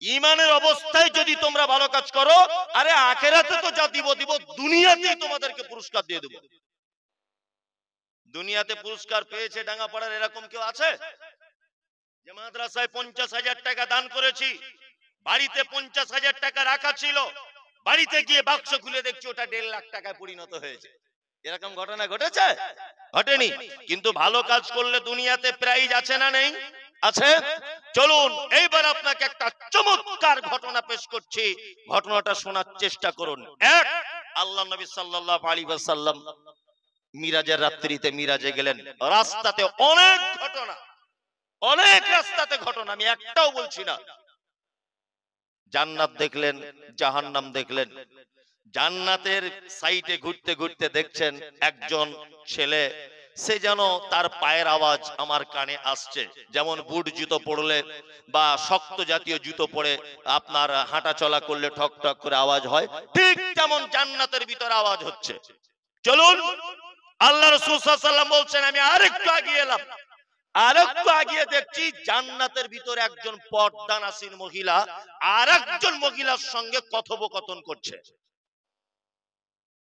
ঈমানের অবস্থায় যদি তোমরা ভালো কাজ করো, আরে আখিরাতে তো যা দিব দিব, দুনিয়াতেই তোমাদেরকে পুরস্কার দিয়ে দেব। দুনিয়াতে পুরস্কার পেয়েছে ডাঙ্গাপাড়ার এরকম কেউ আছে? যে মাদ্রাসায় 50,000 টাকা দান করেছি, বাড়িতে 50,000 টাকা রাখা ছিল, বাড়িতে গিয়ে বাক্স খুলে দেখছি ওটা 1.5 লাখ টাকায় পরিণত হয়েছে। এরকম ঘটনা ঘটেছে? ঘটেনি। কিন্তু ভালো কাজ করলে দুনিয়াতে প্রাইজ আছে না নেই? আছে। চলুন এইবার আপনাকে একটা চমৎকার ঘটনা পেশ করছি, ঘটনাটা শোনার চেষ্টা করুন। এক, আল্লাহ নবী সাল্লাল্লাহু আলাইহি ওয়াসাল্লাম মিরাজের রাত্রিতে মিরাজে গেলেন। রাস্তাতে অনেক ঘটনা, অনেক রাস্তাতে ঘটনা, আমি একটাও বলছি না। জান্নাত দেখলেন, জাহান্নাম দেখলেন। জান্নাতের সাইডে ঘুরতে ঘুরতে দেখছেন একজন ছেলে, সে যেন তার পায়ের আওয়াজ আমার কানে আসছে। যেমন বুট জুতো পরলে বা শক্ত জাতীয় জুতো পরে আপনার হাঁটা চলা করলে ঠক ঠক করে আওয়াজ হয়, ঠিক তেমন জান্নাতের ভিতরে আওয়াজ হচ্ছে। চলুন, আল্লাহ রাসূল সাল্লাল্লাহু আলাইহি ওয়াসাল্লাম বলছেন, আমি আরেকটু আগিয়ে এলাম, আরেকটু আগিয়ে দেখছি জান্নাতের ভিতরে একজন পর্দানাসীন মহিলা আরেকজন মহিলার সঙ্গে কথোপকথন করছে।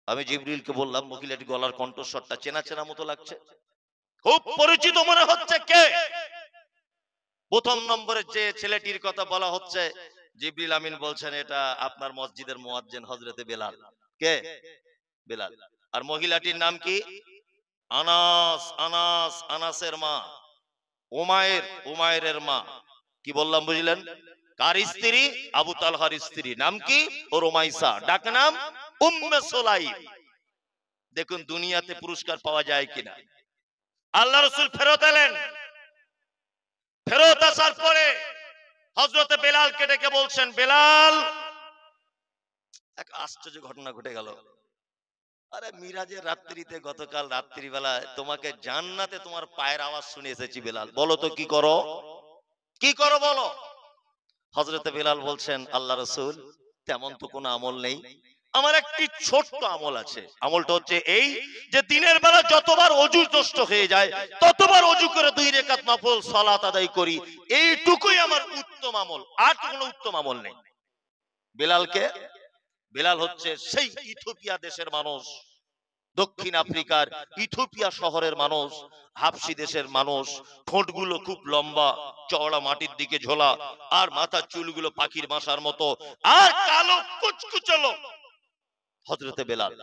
আমি জিবরিলকে বললাম, মহিলাটি গলার কণ্ঠস্বরটা চেনা চেনা মতো লাগছে, খুব পরিচিত মনে হচ্ছে। কে? প্রথম নম্বরে যে ছেলেটির কথা বলা হচ্ছে, জিবরিল আমিন বলছেন এটা আপনার মসজিদের মুয়াজ্জিন হযরতে বেলাল। কে? বেলাল। আর মহিলাটির নাম কি? আনাস। আনাস, আনাসের মা। উমায়ের, উমায়েরের মা। কি বললাম বুঝলেন? কার স্ত্রী? আবু তালহার স্ত্রী। নাম কি? ও রুমাইসা, ডাক নাম উম্মে সুলাইম। দেখুন দুনিয়াতে পুরস্কার পাওয়া যায় কিনা। আল্লাহ রাসূল ফেরত এলেন। ফেরত আসার পরে হযরতে বেলালকে ডেকে বলছেন, বেলাল, এক আশ্চর্য ঘটনা ঘটে গেল। আরে মিরাজের রাত্রিতে গতকাল রাত্রিবেলায় তোমাকে জান্নাতে তোমার পায়ের আওয়াজ শুনে এসেছি বেলাল, বলো তো কি করো? কি করো বলো? হযরতে বেলাল বলছেন, আল্লাহ রাসূল তেমন তো কোনো আমল নেই, আমার একটি ছোট্ট আমল আছে। আমলটা হচ্ছে এই যে দিনের বেলা যতবার ওযু নষ্ট হয়ে যায় ততবার ওযু করে 2 রাকাত নফল সালাত আদায় করি, এইটুকুই আমার উত্তম আমল, আর কোনো উত্তম আমল নেই। বেলালকে, বেলাল হচ্ছে সেই ইথিওপিয়া দেশের মানুষ, দক্ষিণ আফ্রিকার ইথিওপিয়া শহরের মানুষ, হাবশি দেশের মানুষ। ঠোঁটগুলো খুব লম্বা চওড়া, মাটির দিকে ঝোলা, আর মাথার চুলগুলো পাখির বাসার মতো, আর কালো কুচকুচে লোক হযরতে বেলাল।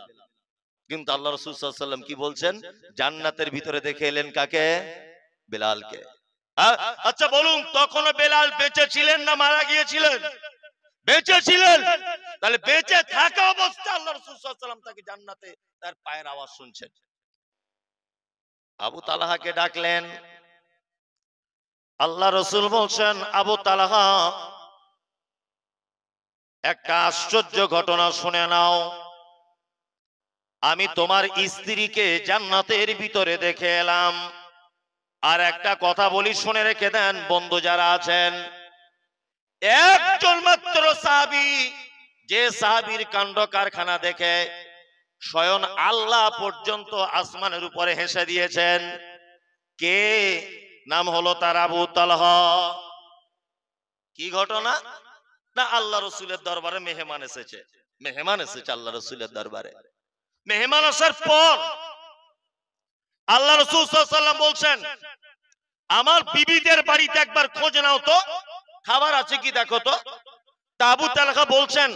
কিন্তু আল্লাহ রাসূল সাল্লাল্লাহু আলাইহি ওয়াসাল্লাম কি বলছেন? জান্নাতের ভিতরে দেখে এলেন কাকে? বেলালকে। আচ্ছা বলুন, তখনও বেলাল বেঁচে ছিলেন না মারা গিয়েছিলেন? বেঁচে ছিলেন। তাহলে বেঁচে থাকা অবস্থায় আল্লাহ রাসূল সাল্লাল্লাহু আলাইহি ওয়াসাল্লাম তাকে জান্নাতে তার পায়ের আওয়াজ শুনছেন। আবু তালহাকে ডাকলেন। আল্লাহ রাসূল বলছেন, আবু তালহা, একটা আশ্চর্য ঘটনা শুনে নাও। আমি তোমার স্ত্রীকে জান্নাতের ভিতরে দেখে এলাম। আর একটা কথা বলি, শুনে রেখে দেন বন্ধু যারা আছেন, একজন মাত্র সাহাবী, যে সাহাবীর কাণ্ড কারখানা দেখে স্বয়ং আল্লাহ পর্যন্ত আসমানের উপরে হেসে দিয়েছেন। কে? নাম হলো তার আবু তালহা। কি ঘটনা? না, আল্লাহ রাসূলের দরবারে মেহমান এসেছে। মেহমান এসেছে আল্লাহ রাসূলের দরবারে। মেহমান আসার পর আল্লাহ রাসূল সাল্লাল্লাহু আলাইহি ওয়াসাল্লাম বলছেন, আমার বিবিদের বাড়িতে একবার খোঁজ নাও তো, খাবার আছে কি দেখো তো। আবু তালহা বলছেন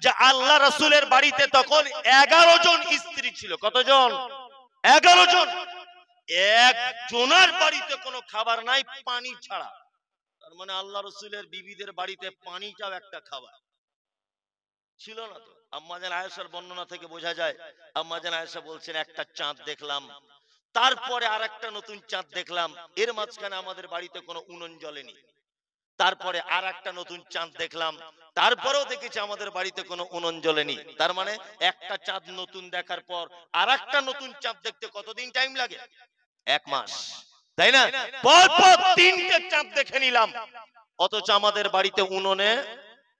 যে আল্লাহ রাসূলের বাড়িতে তখন 11 জন স্ত্রী ছিল। কতজন? 11 জন। একজনের বাড়িতে কোনো খাবার নাই, পানি ছাড়া। তার মানে আল্লাহ রাসূলের বিবিদের বাড়িতে পানিটাও একটা খাবার ছিল না তো। আম্মা জান আয়েশার বর্ণনা থেকে বোঝা যায়, আম্মা জান আয়েশা বলছেন, একটা চাঁদ দেখলাম, তারপরে আরেকটা নতুন চাঁদ দেখলাম, এর মাঝখানে আমাদের বাড়িতে কোনো উনুন জ্বলেনি। তারপরে আর একটা নতুন চাঁদ দেখলাম, তারপরেও দেখেছি আমাদের বাড়িতে কোনো উনুন জ্বলেনি। তার মানে একটা চাঁদ নতুন দেখার পর আর একটা নতুন চাঁদ দেখতে কতদিন টাইম লাগে? 1 মাস, তাই না? পর পর 3টে চাঁদ দেখে নিলাম, অথচ আমাদের বাড়িতে উনুনে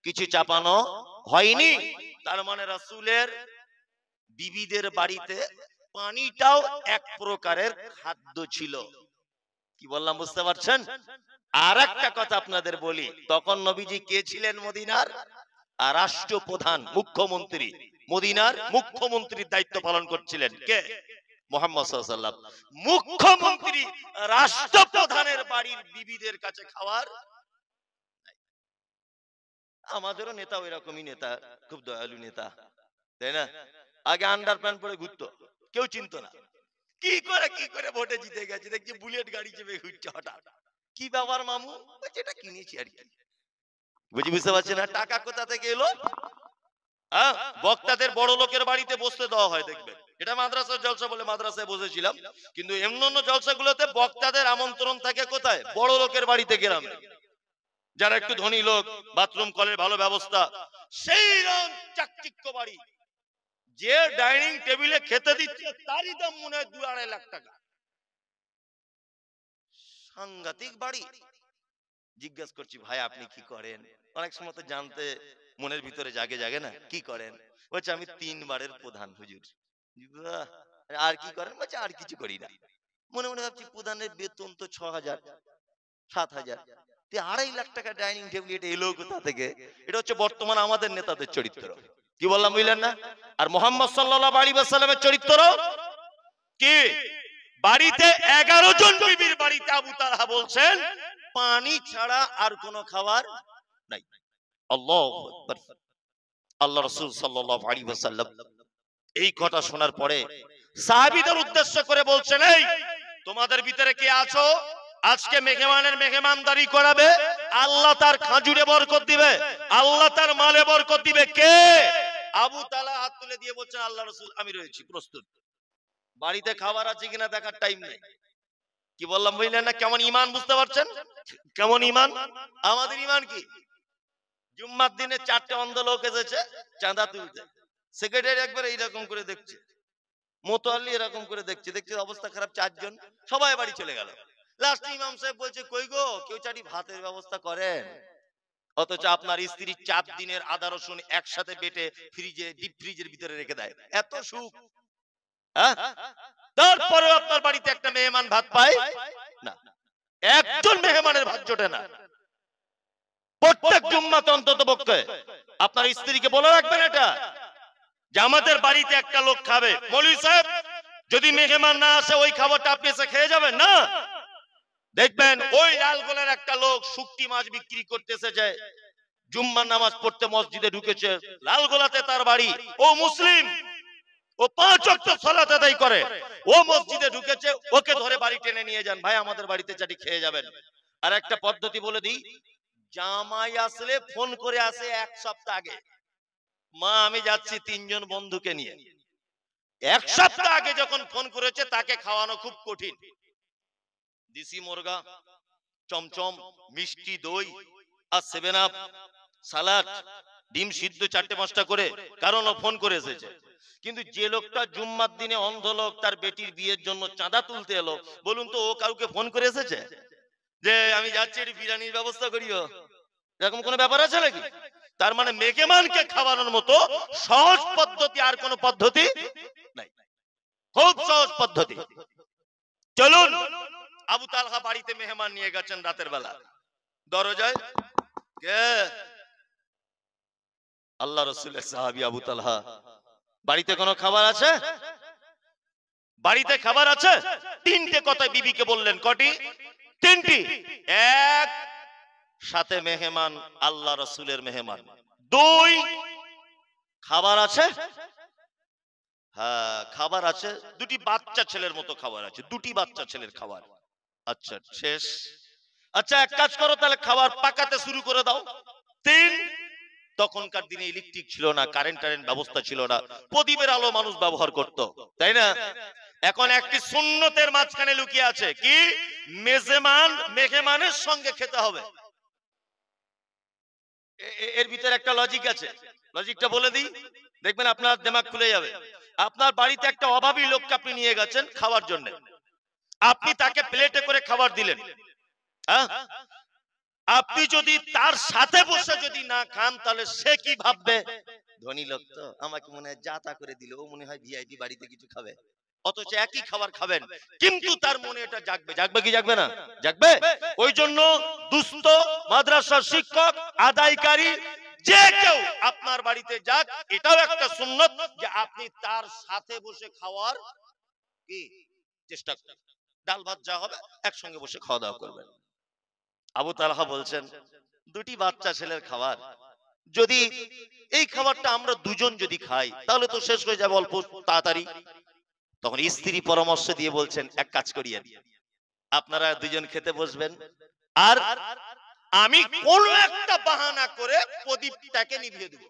কিছু চাপানো হয়নি। তার মানে রাসূলের বিবিদের বাড়িতে পানিটাও এক প্রকারের খাদ্য ছিল। কি বললাম বুঝতে পারছেন? আর একটা কথা আপনাদের বলি, তখন নবীজি কে ছিলেন? মদিনার রাষ্ট্রপ্রধান, মুখ্যমন্ত্রী। মদিনার মুখ্যমন্ত্রীর দায়িত্ব পালন করছিলেন কে? মুহাম্মদ সাল্লাল্লাহু আলাইহি ওয়াসাল্লাম। মুখ্যমন্ত্রী রাষ্ট্রপ্রধানের বাড়ির বিবিদের কাছে খাওয়ার। আমাদেরও নেতা ওই রকমই নেতা, খুব দয়ালু নেতা, তাই না? আগে আন্ডারপ্যান্ট পরে ঘুরতো, কেউ চিনতো না। কি করে ভোটে জিতে গেছে, দেখছি বুলেট গাড়ি চেপে ঘুরছে হঠাৎ। কি ব্যাপার মামু? বলছে এটা কিনেছি আর কি। বুঝতে পারছেন না টাকা কোথা থেকে এলো? হ্যাঁ, বক্তাদের বড় লোকের বাড়িতে বসতে দেওয়া হয়, দেখবেন। এটা মাদ্রাসার জলসা বলে মাদ্রাসায় বসেছিলাম, কিন্তু অন্যান্য জলসাগুলোতে বক্তাদের আমন্ত্রণ থাকে কোথায়? বড় লোকের বাড়িতে, গ্রামে, যারা একটু ধনী লোক, বাথরুম কলের ভালো ব্যবস্থা, সেই রকম চাকচিক্য বাড়ি। যে ডাইনিং টেবিলে খেতে দিচ্ছে তারই দাম মনে হয় 2-2.5 লাখ টাকা। সাংঘাতিক বাড়ি। জিজ্ঞেস করছি, ভাই আপনি কি করেন? অনেক সময় তো জানতে মনের ভিতরে জাগে না, কি করেন? বলছে আমি 3 বারের প্রধান হুজুর। বাহ! আর কি করেন? বলছে আর কিছু করি না। মনে মনে ভাবছি প্রধানের বেতন তো 6,000 7,000, 2.5 লাখ টাকা ডাইনিং টেবিল, এটা এলো কোথা থেকে? এটা হচ্ছে বর্তমান আমাদের নেতাদের চরিত্র। কি বললাম বুঝলেন না? আর মুহাম্মদ সাল্লাল্লাহু আলাইহি ওয়াসাল্লামের চরিত্র কি? বাড়িতে 11 জন বিবির বাড়িতে আবু তালহা বলছেন পানি ছাড়া আর কোনো খাবার নাই। আল্লাহু আকবার। আল্লাহ রাসূল সাল্লাল্লাহু আলাইহি ওয়াসাল্লাম এই কথা শোনার পরে সাহাবীদের উদ্দেশ্য করে বলছেন, এই তোমাদের ভিতরে কে আছো আজকে মেহমানের মেহমানদারি করাবে? আল্লাহ তার খাজুরে বরকত দিবে, আল্লাহ তার মালে বরকত দিবে। কে? আবু তালহা হাত তুলে দিয়ে বলছেন, আল্লাহ রাসূল আমি রয়েছি প্রস্তুত। বাড়িতে খাবার আছে কিনা দেখার টাইম নেই। কি বললাম বুঝলেন না? কেমন ঈমান, বুঝতে পারছেন? কেমন ঈমান? আমাদের ঈমান কি? জুম্মার দিনে 4টে অন্ধ লোক এসেছে চাঁদা তুলতে, সেক্রেটারি একবার এইরকম করে দেখছে, মোতাল্লি এরকম করে দেখছে, অবস্থা খারাপ, 4 জন সবাই বাড়ি চলে গেল। লাস্ট ইমাম সাহেব বলছে, কই গো কেউ চাটি ভাতের ব্যবস্থা করেন? অথচ আপনার স্ত্রী 4 দিনের আদা রসুন একসাথে বেটে ফ্রিজে, ডিপ ফ্রিজের ভিতরে রেখে দেয়, এত সুখ। হ্যাঁ, তারপরে আপনার বাড়িতে একটা মেহমান ভাত পায় না, একজন মেহমানের ভাত জোটে না। প্রত্যেক জুম্মাতে অন্তত পক্ষে আপনার স্ত্রীকে বলে রাখবেন এটা, যে আমাদের বাড়িতে একটা লোক খাবে। মৌলভী সাহেব যদি মেহমান না আসে ওই খাবারটা আপনি এসে খেয়ে যাবেন না? দেখবেন ওই লালগোলার একটা লোক শুকটি মাছ বিক্রি করতে এসেছে, জুম্মার নামাজ পড়তে মসজিদে ঢুকেছে, লালগোলাতে তার বাড়ি, ও মুসলিম, ও 5 ওয়াক্ত সালাত আদায় করে, ও মসজিদে ঢুকেছে, ওকে ধরে বাড়ি টেনে নিয়ে যান, ভাই আমাদের বাড়িতে চাটি খেয়ে যাবেন। আর একটা পদ্ধতি বলে দিই, জামাই আসলে ফোন করে আসে 1 সপ্তাহ আগে, মা আমি যাচ্ছি 3 জন বন্ধুকে নিয়ে। 1 সপ্তাহ আগে যখন ফোন করেছে তাকে খাওয়ানো খুব কঠিন। দেশি মুরগা, চমচম, মিষ্টি দই আর 7 আপ, সালাড, ডিম সিদ্ধ 4টে-5টা করে, কারণ ও ফোন করে এসেছে। কিন্তু যে লোকটা জুম্মার দিনে অন্ধ লোক, তার বেটির বিয়ের জন্য চাঁদা তুলতে এলো, বলুন তো ও কাউকে ফোন করে এসেছে যে আমি যাচ্ছি একটু বিরিয়ানির ব্যবস্থা করিও? এরকম কোনো ব্যাপার আছে নাকি? তার মানে মেহমানকে খাওয়ানোর মতো সহজ পদ্ধতি আর কোন পদ্ধতি নাই, খুব সহজ পদ্ধতি। চলুন, আবু তালহা বাড়িতে মেহমান নিয়ে গেছেন রাতের বেলা, দরজায় কে? আল্লাহ রাসূলের সাহাবী আবু তালহা। বাড়িতে কোনো খাবার আছে? বাড়িতে খাবার আছে? 3টে কথা বিবিকে বললেন। কটি? 3টি। এক, সাথে মেহমান, আল্লাহ রাসূলের মেহমান। 2, খাবার আছে? হ্যাঁ খাবার আছে, 2টি বাচ্চা ছেলের মতো খাবার আছে, 2টি বাচ্চা ছেলের খাবার। আচ্ছা শেষ। আচ্ছা এক কাজ করো তাহলে, খাবার পাকাতে শুরু করে দাও। 3, তখনকার দিনে ইলেকট্রিক ছিল না, কারেন্ট ব্যবস্থা ছিল না, প্রদীপের আলো মানুষ ব্যবহার করত, তাই না? এখন একটি সুন্নতের মাঝখানে লুকিয়ে আছে, কি? মেহমানের সঙ্গে খেতে হবে। এর ভিতরে একটা লজিক আছে, লজিকটা বলে দিই, দেখবেন আপনার দিমাগ খুলে যাবে। আপনার বাড়িতে একটা অভাবী লোককে আপনি নিয়ে গেছেন খাওয়ার জন্য, আপনি তাকে প্লেটে করে খাবার দিলেন, হ্যাঁ? আপনি যদি তার সাথে বসে যদি না খান তাহলে সে কি ভাববে? ধনী লোক তো, আমাকে মনে হয় যা তা করে দিল, ও মনে হয় ভিআইপি বাড়িতে কিছু খাবে। অথচ একই খাবার খাবেন, কিন্তু তার মনে এটা জাগবে, জাগবে কি জাগবে না? জাগবে। ওই জন্য দুস্থ, মাদ্রাসার শিক্ষক, আদায়কারী যে কেউ আপনার বাড়িতে যাক, এটাও একটা সুন্নত যে আপনি তার সাথে বসে খাওয়ার কি চেষ্টা করবেন। ডাল ভাত যা হবে একসঙ্গে বসে খাওয়া দাওয়া করবেন। আবু তালহা বলছেন, দুটি বাচ্চা ছেলের খাবার, যদি এই খাবারটা আমরা দুজন যদি খাই তাহলে তো শেষ হয়ে যাবে অল্প তাড়াতাড়ি। তখন স্ত্রী পরামর্শ দিয়ে বলছেন, এক কাজ করিয়েন, আপনারা দুজন খেতে বসবেন, আর আমি কোন একটা বাহানা করে প্রদীপটাকে নিভিয়ে দেব,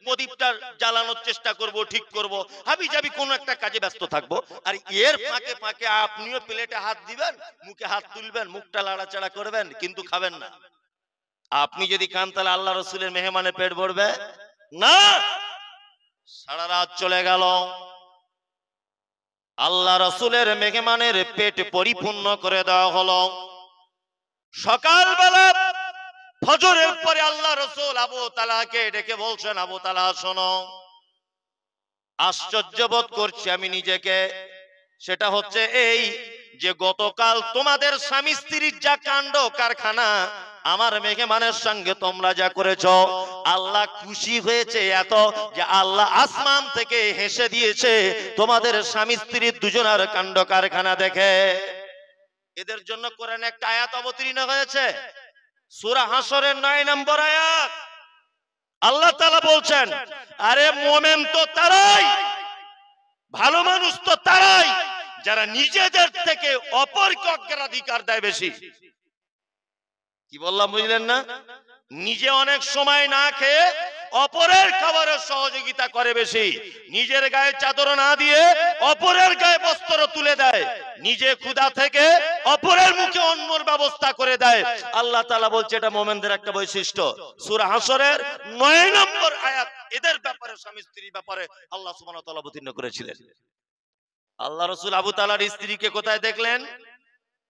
প্রদীপটা জ্বালানোর চেষ্টা করব, ঠিক করব, হাবি যাবি কোন একটা কাজে ব্যস্ত থাকবো, আর এর ফাঁকে ফাঁকে আপনিও প্লেটে হাত দিবেন, মুখে হাত তুলবেন, মুখটা লাড়াচাড়া করবেন, কিন্তু খাবেন না। আপনি যদি খান তাহলে আল্লাহ রসুলের মেহমানে পেট ভরবে না। সারা রাত চলে গেল, আল্লাহ রসুলের মেহমানের পেট পরিপূর্ণ করে দেওয়া হলো। সকালবেলা ফজরের পরে আল্লাহ রসুল আবু তালহাকে ডেকে বলছেন, আবু তালহা শোনো, আশ্চর্য বোধ করছি আমি নিজেকে, সেটা হচ্ছে এই যে গতকাল তোমাদের স্বামী স্ত্রীর যা কাণ্ড কারখানা, আমার মেহমানের সঙ্গে তোমরা যা করেছো, আল্লাহ খুশি হয়েছে এত যে আল্লাহ আসমান থেকে হেসে দিয়েছে তোমাদের স্বামী স্ত্রীর দুজনের কাণ্ড কারখানা দেখে। এদের জন্য কোরআনে একটা আয়াত অবতীর্ণ হয়েছে, সূরা হাসরের 9 নম্বর আয়াত। আল্লাহ তাআলা বলছেন, আরে মুমিন তো তারাই, ভালো মানুষ তো তারাই যারা নিজেদের থেকে অপরকে অগ্রাধিকার দেয় বেশি। কি বললাম বুঝলেন না? নিজে অনেক সময় না খেয়ে অপরের খাবারের সহযোগিতা করে বেশি, নিজের গায়ে চাদর না দিয়ে অপরের গায়ে বস্ত্র তুলে দেয়, নিজে ক্ষুধা থেকে অপরের মুখে অন্নর ব্যবস্থা করে দেয়। আল্লাহ তাআলা বলছে এটা মুমিনদের একটা বৈশিষ্ট্য। সূরা হাসরের 9 নম্বর আয়াত এদের ব্যাপারে, স্বামী স্ত্রীর ব্যাপারে আল্লাহ সুবহানাহু ওয়া তাআলা অবতীর্ণ করেছিলেন। আল্লাহ রাসূল আবু তাআলার স্ত্রীকে কোথায় দেখলেন?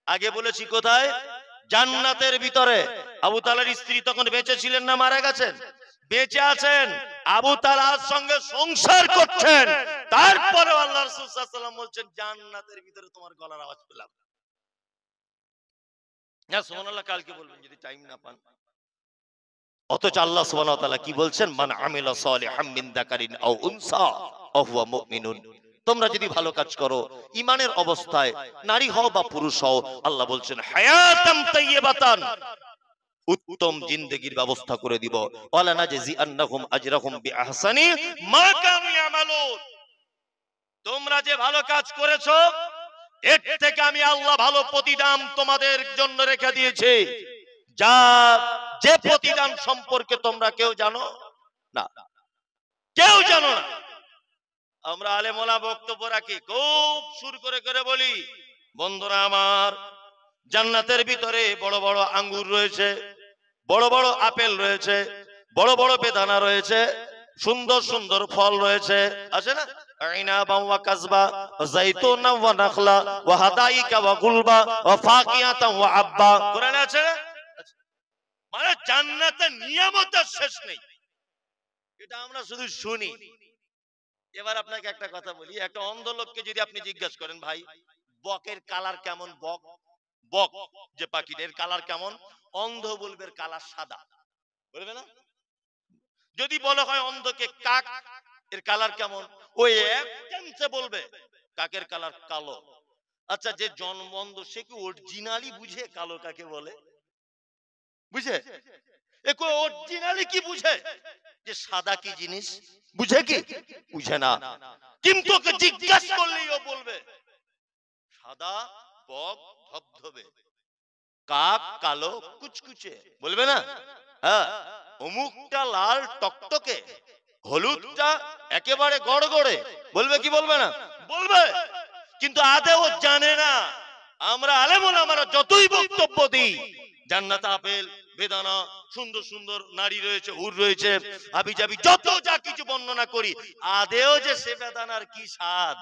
আগে বলেছি কোথায়? জান্নাতের ভিতরে। আবু তাআলার স্ত্রী তখন বেঁচে ছিলেন না মারা গেছেন? বেঁচে আছেন, আবু তাআলার সঙ্গে সংসার করছেন। তারপরে আল্লাহ রাসূল সাল্লাল্লাহু আলাইহি ওয়াসাল্লাম বলছেন, জান্নাতের ভিতরে তোমার গলার আওয়াজ পেলাম। না সুবহানাল্লাহ কালকে বলবেন যদি টাইম না পান। অথচ আল্লাহ সুবহানাহু ওয়া তাআলা কি বলছেন? মান আমিলা সালিহাম মিন যাকারিন আও উনসা ওয়া হুয়া মুমিনুন। তোমরা যদি ভালো কাজ করো ঈমানের অবস্থায়, নারী হও বা পুরুষ হও, আল্লাহ বলছেন হায়াতাম তাইয়্যিবাতান, উত্তম জিন্দেগীর ব্যবস্থা করে দিব। ওয়ালা নাজজি আন্নাহুম আজরাহুম বিআহসানি মা কানু ইয়ামালুন। তোমরা যে ভালো কাজ করেছো এর থেকে আমি আল্লাহ ভালো প্রতিদান তোমাদের জন্য রেখে দিয়েছি, যা যে প্রতিদান সম্পর্কে তোমরা কেউ জানো না, কেউ জানো না। আমরা আলেম ওলামা বক্তব্য রাখি, খুব সুর করে করে বলি, বন্ধুরা আমার, জান্নাতের ভিতরে বড় বড় আঙ্গুর রয়েছে, বড় বড় আপেল রয়েছে, বড় বড় বেদানা রয়েছে, সুন্দর সুন্দর ফল রয়েছে, আছে না? আইনাবা ওয়া কাযবা ওয়া যাইতুনা ওয়া নাখলা ওয়া হাদাইকা ওয়া গুলবা ওয়া ফাকিহাতা ওয়া আব্বা, কোরআনে আছে না? মানে জান্নাতের নিয়ামতের শেষ নেই, এটা আমরা শুধু শুনি। এবার আপনাকে একটা কথা বলি, একটা অন্ধ লোককে যদি আপনি জিজ্ঞাসা করেন, ভাই বকের কালার কেমন, বক বক যে পাখিটার কালার কেমন, অন্ধ বলবে কালার সাদা, বলবে না? যদি বলা হয় অন্ধকে কাক এর কালার কেমন, ওই একদমসে বলবে কাকের কালার কালো। আচ্ছা, যে জন্ম অন্ধ সে কি অরিজিনালি বুঝে কালো কাকে বলে? বুঝে? একো অরিজিনালি কি বুঝে যে সাদা কি জিনিস? বুঝে কি? বুঝে না। কিন্তু ওকে জিজ্ঞাসা করলেই ও বলবে সাদা বক ধবধবে, কাক কালো কুচকুচে, বলবে না? হ্যাঁ, অমুকটা লাল টকটকে, হলুদটা একেবারে গড়গড়ে, বলবে কি বলবে না? বলবে। কিন্তু আদেও জানে না। আমরা আলেম ওলামারা যতই বক্তব্য দিই, জান্নাত আপেল বেদানা সুন্দর সুন্দর নারী রয়েছে, হুর রয়েছে, হাবি জাবি যত যা কিছু বর্ণনা করি, আদেও যে সে বেদানার কি স্বাদ,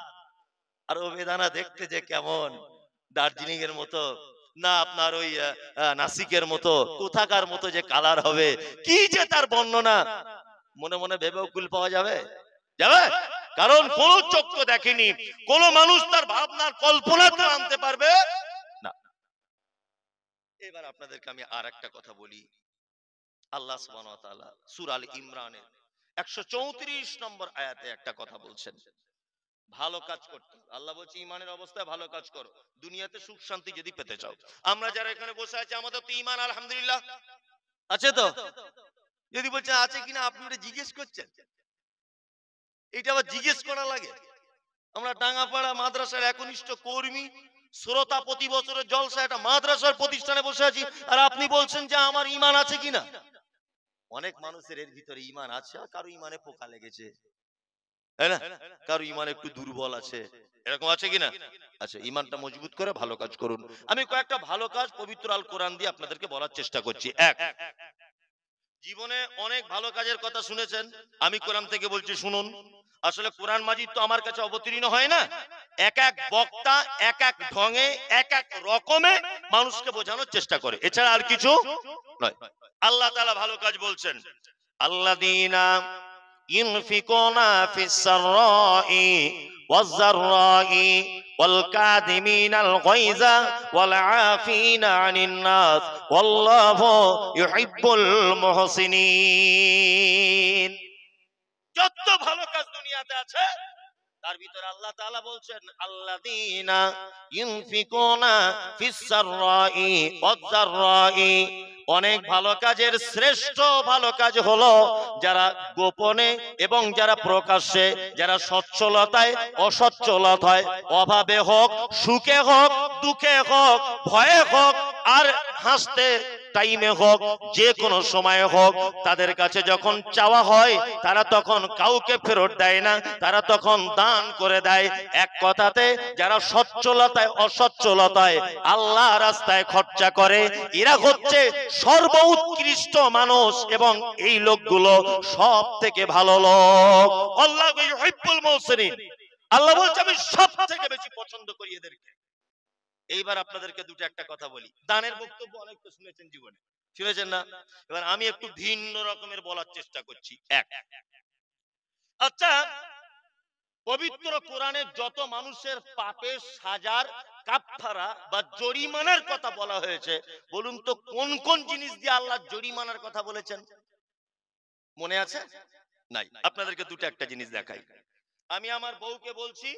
আর ও বেদানা দেখতে যে কেমন, দার্জিলিং এর মতো না আপনার ওই নাসিকের মতো, কোথাকার মতো যে কালার হবে, কি যে তার বর্ণনা, মনে মনে ভেবেও কুল পাওয়া যাবে যাবে? কারণ কোন চক্ষু দেখেনি, কোন মানুষ তার ভাবনার কল্পনাতে আনতে পারবে না। এবার আপনাদেরকে আমি আর একটা কথা বলি। আল্লাহ সুবহানাহু ওয়া তাআলা সূরা আল ইমরানের 134 নম্বর আয়াতে একটা কথা বলছেন, ভালো কাজ করতে হবে। আল্লাহ বলছে ঈমানের অবস্থায় ভালো কাজ করো, দুনিয়াতে সুখ শান্তি যদি পেতে চাও। আমরা যারা এখানে বসে আছি আমাদের তো ঈমান আলহামদুলিল্লাহ আছে তো? যদি বলছেন আছে কিনা আপনি এটা জিজ্ঞেস করছেন, এটা আবার জিজ্ঞেস করা লাগে? আমরা ডাঙ্গাপাড়া মাদ্রাসার একনিষ্ঠ কর্মী, শ্রোতা, প্রতি বছরের জলসা একটা মাদ্রাসার প্রতিষ্ঠানে বসে আছি, আর আপনি বলছেন যে আমার ঈমান আছে কিনা? অনেক মানুষের এর ভিতরে ঈমান আছে, আর কারো ঈমানে পোকা লেগেছে, তাই না? কারো ঈমান একটু দুর্বল আছে, এরকম আছে কিনা? আচ্ছা, ঈমানটা মজবুত করে ভালো কাজ করুন। আমি কয়েকটা ভালো কাজ পবিত্র আল কোরআন দিয়ে আপনাদেরকে বলার চেষ্টা করছি। এক, জীবনে অনেক ভালো কাজের কথা শুনেছেন, আমি কোরআন থেকে বলছি শুনুন। আসলে কোরআন মাজিদ তো আমার কাছে অবতীর্ণ হয় না, এক এক বক্তা এক এক ঢঙে এক এক রকমে মানুষকে বোঝানোর চেষ্টা করে, এছাড়া আর কিছু নয়। আল্লাহ তাআলা ভালো কাজ বলছেন, আল্লাযীনা ইনফিকুনা ফিস সাররাই ওয়াজ যাররাই ওয়াল কাযিমিনাল গায়যা ওয়াল আফিনা আনিন নাস ওয়াল্লাহু ইউহিব্বুল মুহসিনিন। যত ভালো কাজ দুনিয়াতে আছে তার ভিতরে আল্লাহ তাআলা বলছেন আল্লাযীনা ইনফিকুনা ফিস সাররাই ওয়াজ যাররাই, অনেক ভালো কাজের শ্রেষ্ঠ ভালো কাজ হলো যারা গোপনে এবং যারা প্রকাশ্যে, যারা সচ্ছলতায় অসচ্ছলতায়, অভাবে হোক সুখে হোক দুঃখে হোক ভয়ে হোক আর হাসতে টাইমে হোক যে কোনো সময় হোক, তাদের কাছে যখন চাওয়া হয় তারা তখন কাউকে ফেরত দেয় না, তারা তখন দান করে দেয়। এক কথাতে যারা সচ্ছলতায় অসচ্ছলতায় আল্লাহ রাস্তায় খরচা করে, এরা হচ্ছে সর্বোৎকৃষ্ট মানুষ, এবং এই লোকগুলো সব থেকে ভালো লোক। আল্লাহু ইউহিব্বুল মুহসিনিন, আল্লাহ বলছে আমি সব থেকে বেশি পছন্দ করি এদেরকে। এইবার আপনাদেরকে দুটো একটা কথা বলি। দানের বক্তব্য অনেক তো শুনেছেন জীবনে, শুনেছেন না? এবার আমি একটু ভিন্ন রকমের বলার চেষ্টা করছি। এক, আচ্ছা, পবিত্র কোরআনে যত মানুষের পাপের সাজার কাফফারা বা জরিমানার কথা বলা হয়েছে, বলুন তো কোন কোন জিনিস দিয়ে আল্লাহ জরিমানার কথা বলেছেন? মনে আছে? নাই। আপনাদেরকে দুটো একটা জিনিস দেখাই। আমি আমার বউকে বলছি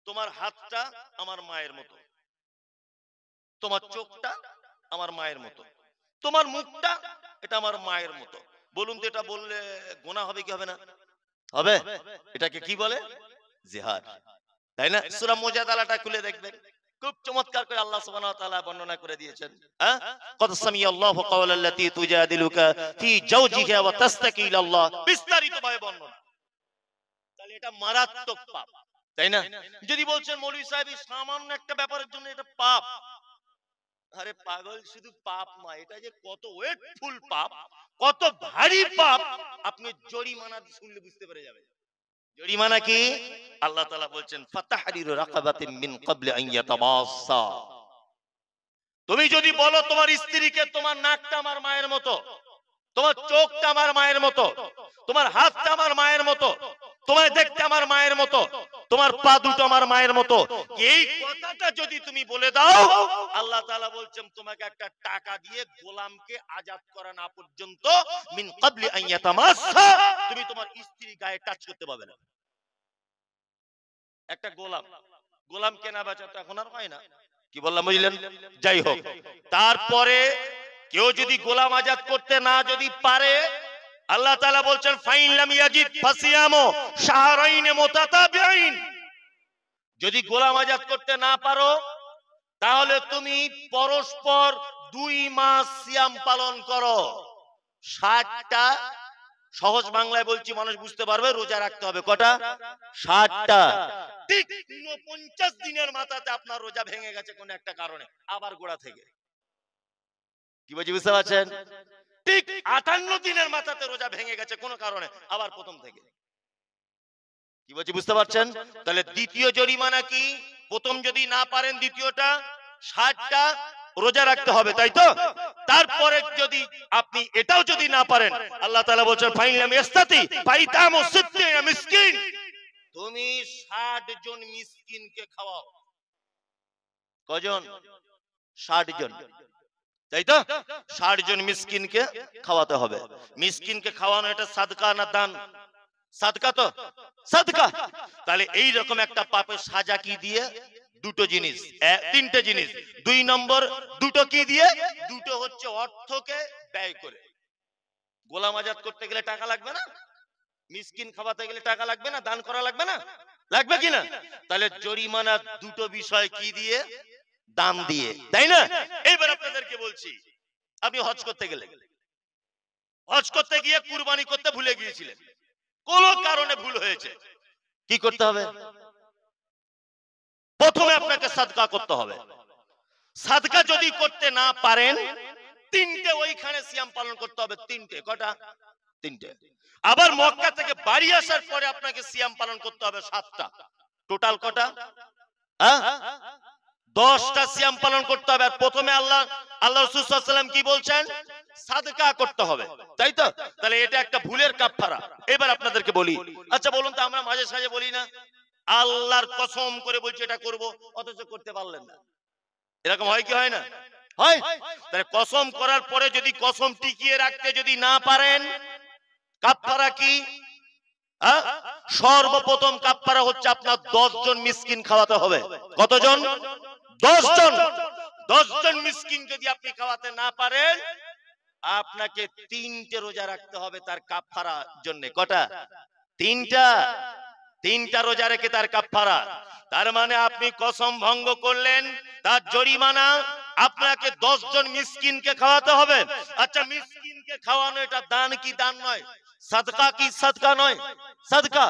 তোমার হাতটা আমার মায়ের মতো, তোমার চোখটা আমার মায়ের মতো, তোমার মুখটা এটা আমার মায়ের মতো। বলুন তো এটা বললে গুনাহ হবে কি হবে না? হবে। এটাকে কি বলে? জিহাদ, তাই না? সূরা মুজাদালাটা খুলে দেখবেন, খুব চমৎকার করে আল্লাহ সুবহানাহু ওয়া তাআলা বর্ণনা করে দিয়েছেন। হ্যাঁ, কদ সামিয়াল্লাহু কাওলাল্লাতী তুজাদিলুকা ফি জাওজিহা ওয়া তাসতাকি ইলাল্লাহ, বিস্তারিত ভাবে বর্ণনা। তাহলে এটা মারাত্মক পাপ, তাই না? যদি বলছেন মৌলভী সাহেব এই সামান্য একটা ব্যাপারের জন্য এটা পাপ, আরে পাগল, শুধু পাপ নয়, এটা যে কত ওয়েটফুল পাপ, কত ভারী পাপ, আপনি জরিমানা শুনলে বুঝতে পেরে যাবেন। জরিমানা কি? আল্লাহ তাআলা বলছেন ফাতাহরিরু রাকাবাতিন মিন ক্বাবলি আন ইয়াতামাসসা। তুমি যদি বলো তোমার স্ত্রীকে তোমার নাকটা আমার মায়ের মতো, তোমার চোখটা আমার মায়ের মতো, তোমার হাতটা আমার মায়ের মতো, তোমার দেখতে আমার মায়ের মতো, তোমার পা দুটো আমার মায়ের মতো, এই কথাটা যদি তুমি বলে দাও, আল্লাহ তাআলা বলছেন তোমাকে একটা টাকা দিয়ে গোলামকে আজাদ করা না পর্যন্ত মিন ক্বাবলি আন ইয়াতামাসসা তুমি তোমার স্ত্রী গায়ে টাচ করতে পারবে না। একটা গোলাম কেনা বেচা তো এখন আর হয় না, কি বললাম বুঝলেন? যাই হোক, তারপরে কেউ যদি গোলাম আজাদ করতে না যদি পারে, আল্লাহ তাআলা বলছেন ফাইন লাম ইয়াজিদ ফাসিয়ামু শাহরাইন মুতাতাবিঈন, যদি গোলাম আজাদ করতে না পারো তাহলে তুমি পরস্পর 2 মাস সিয়াম পালন করো। 60টা, সহজ বাংলায় বলছি মানুষ বুঝতে পারবে, রোজা রাখতে হবে কটা? 60টা। ঠিক 49 দিনের মাথাতে আপনার রোজা ভেঙে গেছে কোন একটা কারণে, আবার গোড়া থেকে। কি বলছি বুঝতে পারছেন? ঠিক 58 দিনের মাথাতে রোজা ভেঙে গেছে কোনো কারণে, আবার প্রথম থেকে। কি বলছি বুঝতে পারছেন? তাহলে দ্বিতীয় জরিমানা কি? প্রথম যদি না পারেন দ্বিতীয়টা 60টা রোজা রাখতে হবে, তাই তো? তারপরে যদি আপনি এটাও যদি না পারেন, আল্লাহ তাআলা বলেন ফাইলাম ইস্তাতি ফাইতামু সিত্তিনা মিসকিন, তুমি 60 জন মিসকিনকে খাওয়াও। কজন? 60 জন, তাই তো? 60 জন মিসকিনকে খাওয়াতে হবে। মিসকিনকে খাওয়ানো এটা সাদকা না দান? সাদকা তো, সাদকা। তাহলে এই রকম একটা পাপের সাজা কি দিয়ে? দুটো জিনিস, তিনটে জিনিস। 2 নম্বর দুটো কি দিয়ে? দুটো হচ্ছে অর্থকে ব্যয় করে। গোলাম আজাদ করতে গেলে টাকা লাগবে না? মিসকিন খাওয়াতে গেলে টাকা লাগবে না? দান করা লাগবে না? লাগবে কিনা? তাহলে জরিমানা দুটো বিষয় কি দিয়ে? দান দিয়ে, তাই না? এইবার আপনাদেরকে বলছি, আপনি হজ করতে গেলেন, হজ করতে গিয়ে কুরবানি করতে ভুলে গিয়েছিলেন, কোন কারণে ভুল হয়েছে, কি করতে হবে? প্রথমে আপনাকে সাদকা করতে হবে। সাদকা যদি করতে না পারেন, তিনটে ওইখানে সিয়াম পালন করতে হবে। তিনটে, কটা? তিনটে। আবার মক্কা থেকে বাড়ি আসার পরে আপনাকে সিয়াম পালন করতে হবে 7টা। টোটাল কটা? 10টা সিয়াম পালন করতে হবে। আর প্রথমে আল্লাহ রাসূল সাল্লাল্লাহু আলাইহি ওয়াসাল্লাম কি বলছেন? সাদকা করতে হবে, তাই তো? তাহলে এটা একটা ভুলের কাফারা। এবার আপনাদেরকে বলি, আচ্ছা বলুন তো, আমরা মাঝে সাঝে বলি না আল্লাহর কসম করে বলছি এটা করব, অথচ করতে পারলেন না? এরকম হয় কি হয় না? হয়। তাহলে কসম করার পরে যদি কসম টিকিয়ে রাখতে যদি না পারেন, কাফারা কি? সর্বপ্রথম কাফারা হচ্ছে আপনার 10 জন মিসকিন খাওয়াতে হবে। কতজন? 10 জন। 10 জন মিসকিন যদি আপনি খাওয়াতে না পারেন, আপনাকে 3টে রোজা রাখতে হবে তার কাফারার জন্য। কটা? 3টা। 3টা রোজা রেখে তার কাফারা। তার মানে আপনি কসম ভঙ্গ করলেন, তার জরিমানা আপনাকে 10 জন মিসকিনকে খাওয়াতে হবে। আচ্ছা, মিসকিনকে খাওয়ানো এটা দান কি দান নয়? সাদকা কি সাদকা নয়? সাদকা।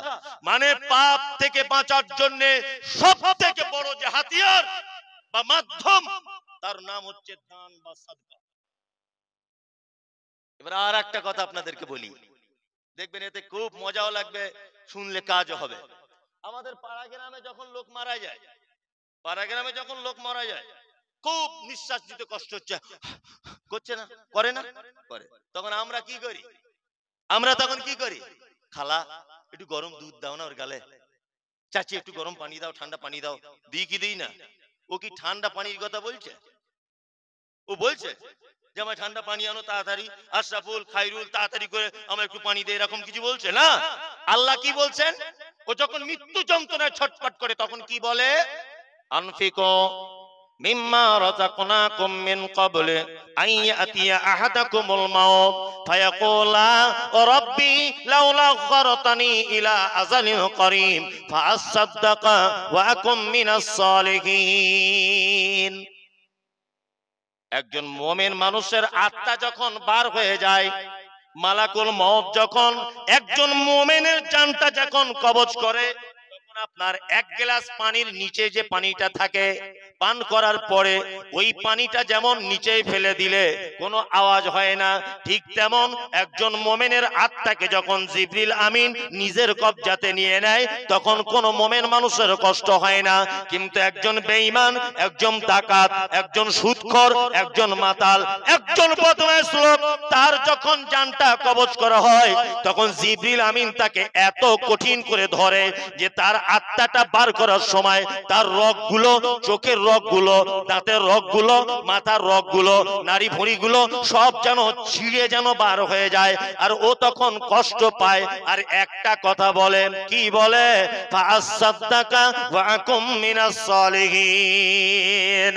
মানে পাপ থেকে বাঁচার জন্য সবথেকে বড় যে হাতিয়ার বা মাধ্যম, তার নাম হচ্ছে দান বা সাদকা। এবার আর একটা কথা আপনাদেরকে বলি, দেখবেন এতে খুব মজাও লাগবে, শুনলে কাজও হবে। আমাদের পাড়া গ্রামে যখন লোক মারা যায়, খুব নিঃশ্বাস নিতে কষ্ট হচ্ছে, করছে না? করে না? করে। তখন আমরা কি করি? খালা একটু গরম দুধ দাও না ওর গালে, চাচি একটু গরম পানি দাও, ঠান্ডা পানি দাও। দিই কি দিই না? ও কি ঠান্ডা পানির কথা বলছে? ও বলছে যে আমার ঠান্ডা পানি আনো তাড়াতাড়ি, আশরাফুল খাইরুল তাড়াতাড়ি করে আমার একটু পানি দে, এরকম কিছু বলছে না। আল্লাহ কি বলছেন? ও যখন মৃত্যু যন্ত্রণায় ছটফট করে তখন কি বলে? আনফিকু মিম্মা রাযাকনাকুম মিন ক্বাবলি আন ইয়াতিয়া আহাদাকুমুল মাউত ফায়াকুলা রাব্বি লাউলা আখখারতানি ইলা আজালিন করিম ফাআসাদদাকা ওয়া আকুম মিনাস সালিহিন। একজন মুমিন মানুষের আত্মা যখন বার হয়ে যায়, মালাকুল মউত যখন একজন মুমিনের জানটা যখন কবজ করে, তখন আপনার 1 গ্লাস পানির নিচে যে পানিটা থাকে, পান করার পরে ওই পানিটা যেমন নিচে ফেলে দিলে কোনো আওয়াজ হয় না, ঠিক তেমন একজন মুমিনের আত্মাকে যখন জিবরিল আমিন নিজের কবজাতে নিয়ে নেয়, তখন কোনো মুমিন মানুষের কষ্ট হয় না। কিন্তু একজন বেঈমান, একজন ডাকাত, একজন সুদখোর, একজন মাতাল, একজন বদমাশ লোক, তার যখন জানটা কবজ করা হয়, তখন জিবরিল আমিন তাকে এত কঠিন করে ধরে যে তার আত্মাটা বার করার সময় তার রগগুলো, চোখের রগগুলো, দাঁতের রগগুলো, মাথার রগগুলো, নাড়ি ভুঁড়িগুলো সব যেন ছিঁড়ে যেন বার হয়ে যায়। আর ও তখন কষ্ট পায় আর একটা কথা বলেন, কি বলে? ফাআসাদদাকা ওয়া আকুম মিনাস সালিহিন।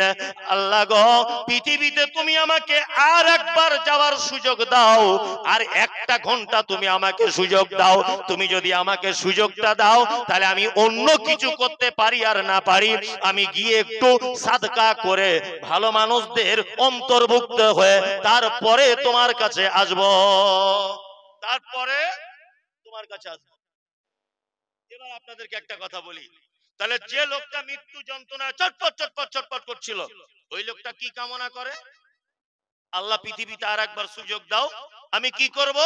আল্লাহ গো, পৃথিবীতে তুমি আমাকে আর একবার যাওয়ার সুযোগ দাও, আর 1টা ঘন্টা তুমি আমাকে সুযোগ দাও। তুমি যদি আমাকে সুযোগটা দাও, তাহলে আমি অন্য কিছু করতে পারি আর না পারি, আমি গিয়ে একটু সাদকা করে ভালো মানুষদের অন্তর্ভুক্ত হয়ে তারপরে তোমার কাছে আসব। এবার আপনাদেরকে একটা কথা বলি, তাহলে যে লোকটা মৃত্যু যন্ত্রণায় ছটফট ছটফট ছটফট করছিল, ওই লোকটা কি কামনা করে? আল্লাহ পৃথিবীতে আর একবার সুযোগ দাও, আমি কি করব?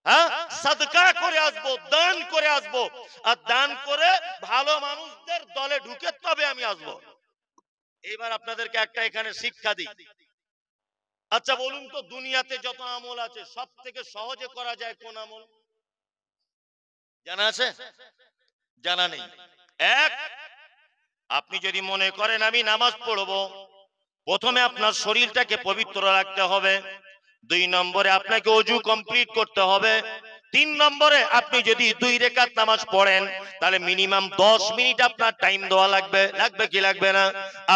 হ্যাঁ, সাদকা করে আসবো, দান করে আসবো, আর দান করে ভালো মানুষদের দলে ঢুকে তবে আমি আসবো। এবার আপনাদেরকে একটা এখানে শিক্ষা দিই। আচ্ছা বলুন তো, দুনিয়াতে যত আমল আছে সব থেকে সহজে করা যায় কোন আমল? জানা আছে? জানা নেই। এক, আপনি যদি মনে করেন আমি নামাজ পড়বো, প্রথমে আপনার শরীরটাকে পবিত্র রাখতে হবে। 2 নম্বরে আপনাকে ওযু কমপ্লিট করতে হবে। 3 নম্বরে আপনি যদি 2 রাকাত নামাজ পড়েন তাহলে মিনিমাম 10 মিনিট আপনার টাইম দেওয়া লাগবে। লাগবে কি লাগবে না?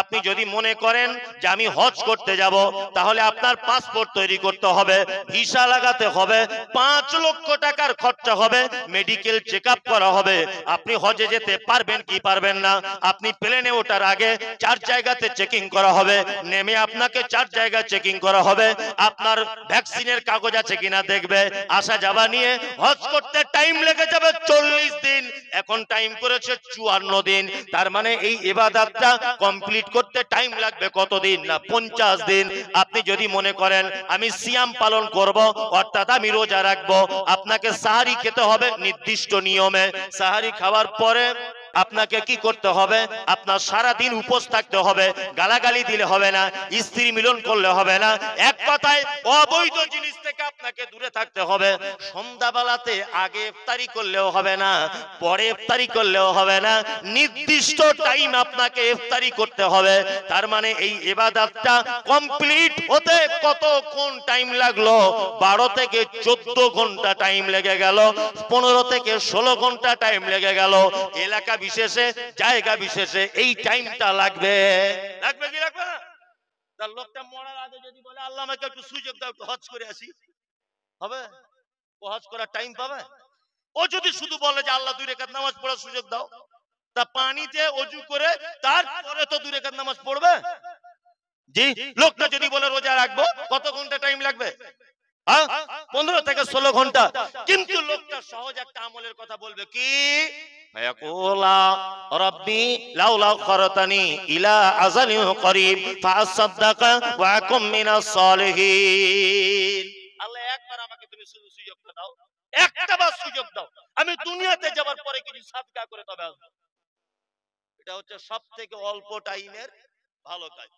আপনি যদি মনে করেন যে আমি হজ করতে যাব, তাহলে আপনার পাসপোর্ট তৈরি করতে হবে, ভিসা লাগাতে হবে, 5 লক্ষ টাকার খরচা হবে, মেডিকেল চেকআপ করা হবে। আপনি হজে যেতে পারবেন কি পারবেন না? আপনি প্লেনে ওঠার আগে 4 জায়গাতে চেকিং করা হবে, নেমে আপনাকে 4 জায়গায় চেকিং করা হবে, আপনার ভ্যাকসিনের কাগজ আছে কিনা দেখবে। আসা যাওয়া নিয়ে হজ করতে টাইম লেগে যাবে 40 দিন, এখন টাইম করেছে 54 দিন। তার মানে এই ইবাদতটা কমপ্লিট করতে টাইম লাগবে কতদিন? না 50 দিন। আপনি যদি মনে করেন আমি সিয়াম পালন করব, অর্থাৎ আমি রোজা রাখবো, আপনাকে সাহারি খেতে হবে নির্দিষ্ট নিয়মে। সাহারি খাওয়ার পরে আপনাকে কি করতে হবে? আপনার সারা দিন উপোস থাকতে হবে, গালাগালি দিলে হবে না, স্ত্রী মিলন করলে হবে না, এক কথায় অবৈধ জিনিস থেকে আপনাকে দূরে থাকতে হবে। সন্ধ্যাবেলাতে আগে ইফতারি করলেও হবে না, পরে ইফতারি করলেও হবে না, নির্দিষ্ট টাইম আপনাকে ইফতারি করতে হবে। তার মানে এই ইবাদতটা কমপ্লিট হতে কতক্ষণ টাইম লাগলো? 12 থেকে 14 ঘন্টা টাইম লেগে গেল, 15 থেকে 16 ঘন্টা টাইম লেগে গেল। এলাকা বিশেষে, জায়গা বিশেষে এই টাইমটা লাগবে। লাগবে কি লাগবে না? তার লোকটা মরার আগে যদি বলে আল্লাহ আমাকে একটু সুযোগ দাও, একটু হজ করে আসি, হবে? ও হজ করার টাইম পাবে? ও যদি শুধু বলে যে আল্লাহ 2 রাকাত নামাজ পড়ার সুযোগ দাও, তা পানিতে ওযু করে তারপরে তো 2 রাকাত নামাজ পড়বে। জি, লোকটা যদি বলে রোজা রাখবো, কত ঘন্টা টাইম লাগবে? 15 থেকে 16 ঘন্টা। কিন্তু লোকটা সহজ একটা আমলের কথা বলবে কি? ফায়াকুলা রাব্বি লাউলা আখরতানি ইলা আজালিন করিব ফাসাদদাকা ওয়া আকুম মিনাস সালিহিন। আল্লাহ একবার আমাকে তুমি শুধু সুযোগটা দাও, একটা বার সুযোগ দাও, আমি দুনিয়াতে যাবার পরে কিছু সাদকা করে তবে আসবো। এটা হচ্ছে সবথেকে অল্প টাইমের ভালো কাজ।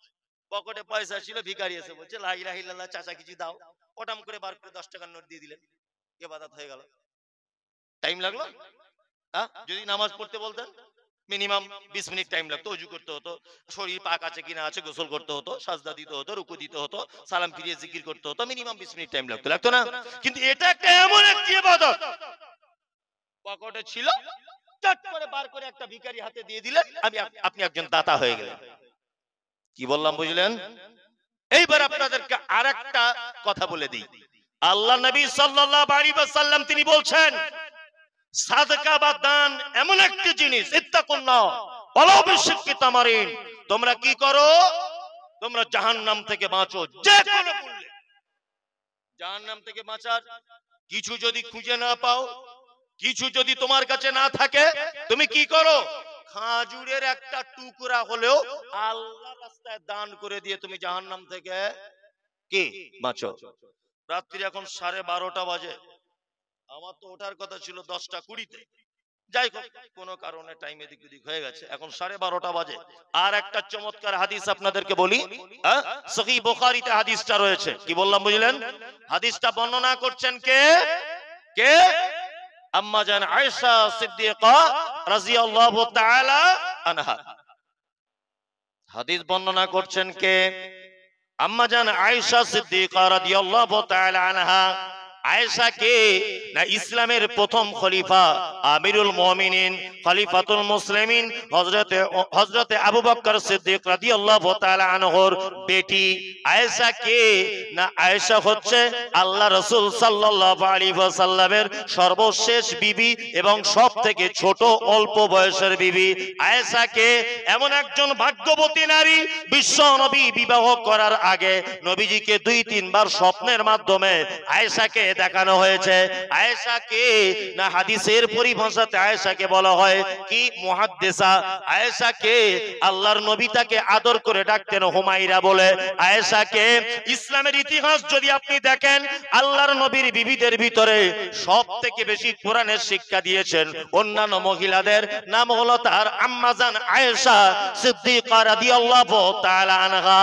পকেটে পয়সা ছিল, ভিখারি এসে বলছে লা ইলাহা ইল্লাল্লাহ, চাচা কিছু দাও, ওটাম করে বার করে 10 টাকার নোট দিয়ে দিলেন, ইবাদত হয়ে গেল। টাইম লাগলো? যদি নামাজ পড়তে বলতেন মিনিমাম 20 মিনিট টাইম লাগতো, ওযু করতে হতো, শরীর পাক আছে কিনা আছে গোসল করতে হতো, সাজদা দিতে হতো, রুকু দিতে হতো, সালাম ফিরিয়ে জিকির করতে হতো, মিনিমাম 20 মিনিট টাইম লাগতো, লাগতো না? কিন্তু এটা একটা এমন একটি ইবাদত, পকেটে ছিল, চট করে বার করে একটা ভিখারি হাতে দিয়ে দিলেন, আপনি একজন দাতা হয়ে গেলেন। কি বললাম বুঝলেন? এইবার আপনাদেরকে আরেকটা কথা বলে দিই। আল্লাহ নবী সাল্লাল্লাহু আলাইহি ওয়াসাল্লাম তিনি বলছেন সাদকা বা দান এমন একটি জিনিস, ইত্তাকুল্লাহ ওয়ালাউ বিশিক্কি তামারিন, তোমরা কি করো? তোমরা জাহান্নাম থেকে বাঁচো যে কোনো মূল্যে। জাহান্নাম থেকে বাঁচার কিছু যদি খুঁজে না পাও, কিছু যদি তোমার কাছে না থাকে, তুমি কি করো? খাজুরের একটা টুকরা হলেও আল্লাহর রাস্তায় দান করে দিয়ে তুমি জাহান্নাম থেকে কি বাঁচো। রাত্রি এখন 12:30 বাজে, আমার তো ওঠার কথা ছিল 10:20-তে, যাই হোক কোনো কারণে টাইম এদিক ওদিক হয়ে গেছে, এখন 12:30 বাজে। আর একটা চমৎকার হাদিস আপনাদেরকে বলি, সহিহ বুখারীতে হাদিসটা রয়েছে। কি বললাম বুঝলেন? হাদিসটা বর্ণনা করছেন কে? কে? আম্মা জান আয়েশা সিদ্দিকা রাদিয়াল্লাহু তাআলা আনহা। হাদিস বর্ণনা করছেন কে? আম্মা জান আয়েশা সিদ্দিকা রাদিয়াল্লাহু তাআলা আনহা। আয়েশা কে? না ইসলামের প্রথম খলিফা, আমিরুল মুমিনিন, খলিফাতুল মুসলিমিন হযরতে আবু বকর সিদ্দিক রাদিয়াল্লাহু তাআলা আনহুর বেটি। আয়েশা কে? না আয়েশা হচ্ছে আল্লাহ রাসূল সাল্লাল্লাহু আলাইহি ওয়াসাল্লামের সর্বশেষ বিবি এবং সবথেকে ছোট অল্প বয়সের বিবি। আয়েশা কে? এমন একজন ভাগ্যবতী নারী, বিশ্ব নবী বিবাহ করার আগে নবীজিকে 2-3 বার স্বপ্নের মাধ্যমে আয়েশাকে দেখানো হয়েছে। আয়েশাকে না হাদিসের পরিভাষাতে আয়েশাকে বলা হয় কি মুহাদ্দিসা। আয়েশাকে আল্লাহর নবী তাকে আদর করে ডাকতেন হুমায়রা বলে। আয়েশাকে ইসলামের ইতিহাস যদি আপনি দেখেন, আল্লাহর নবীর বিবিদের ভিতরে সবথেকে বেশি কোরআনের শিক্ষা দিয়েছেন অন্যান্য মহিলাদের নাম হলো তার আম্মাজান আয়েশা সিদ্দিকা রাদিয়াল্লাহু তাআলা আনহা।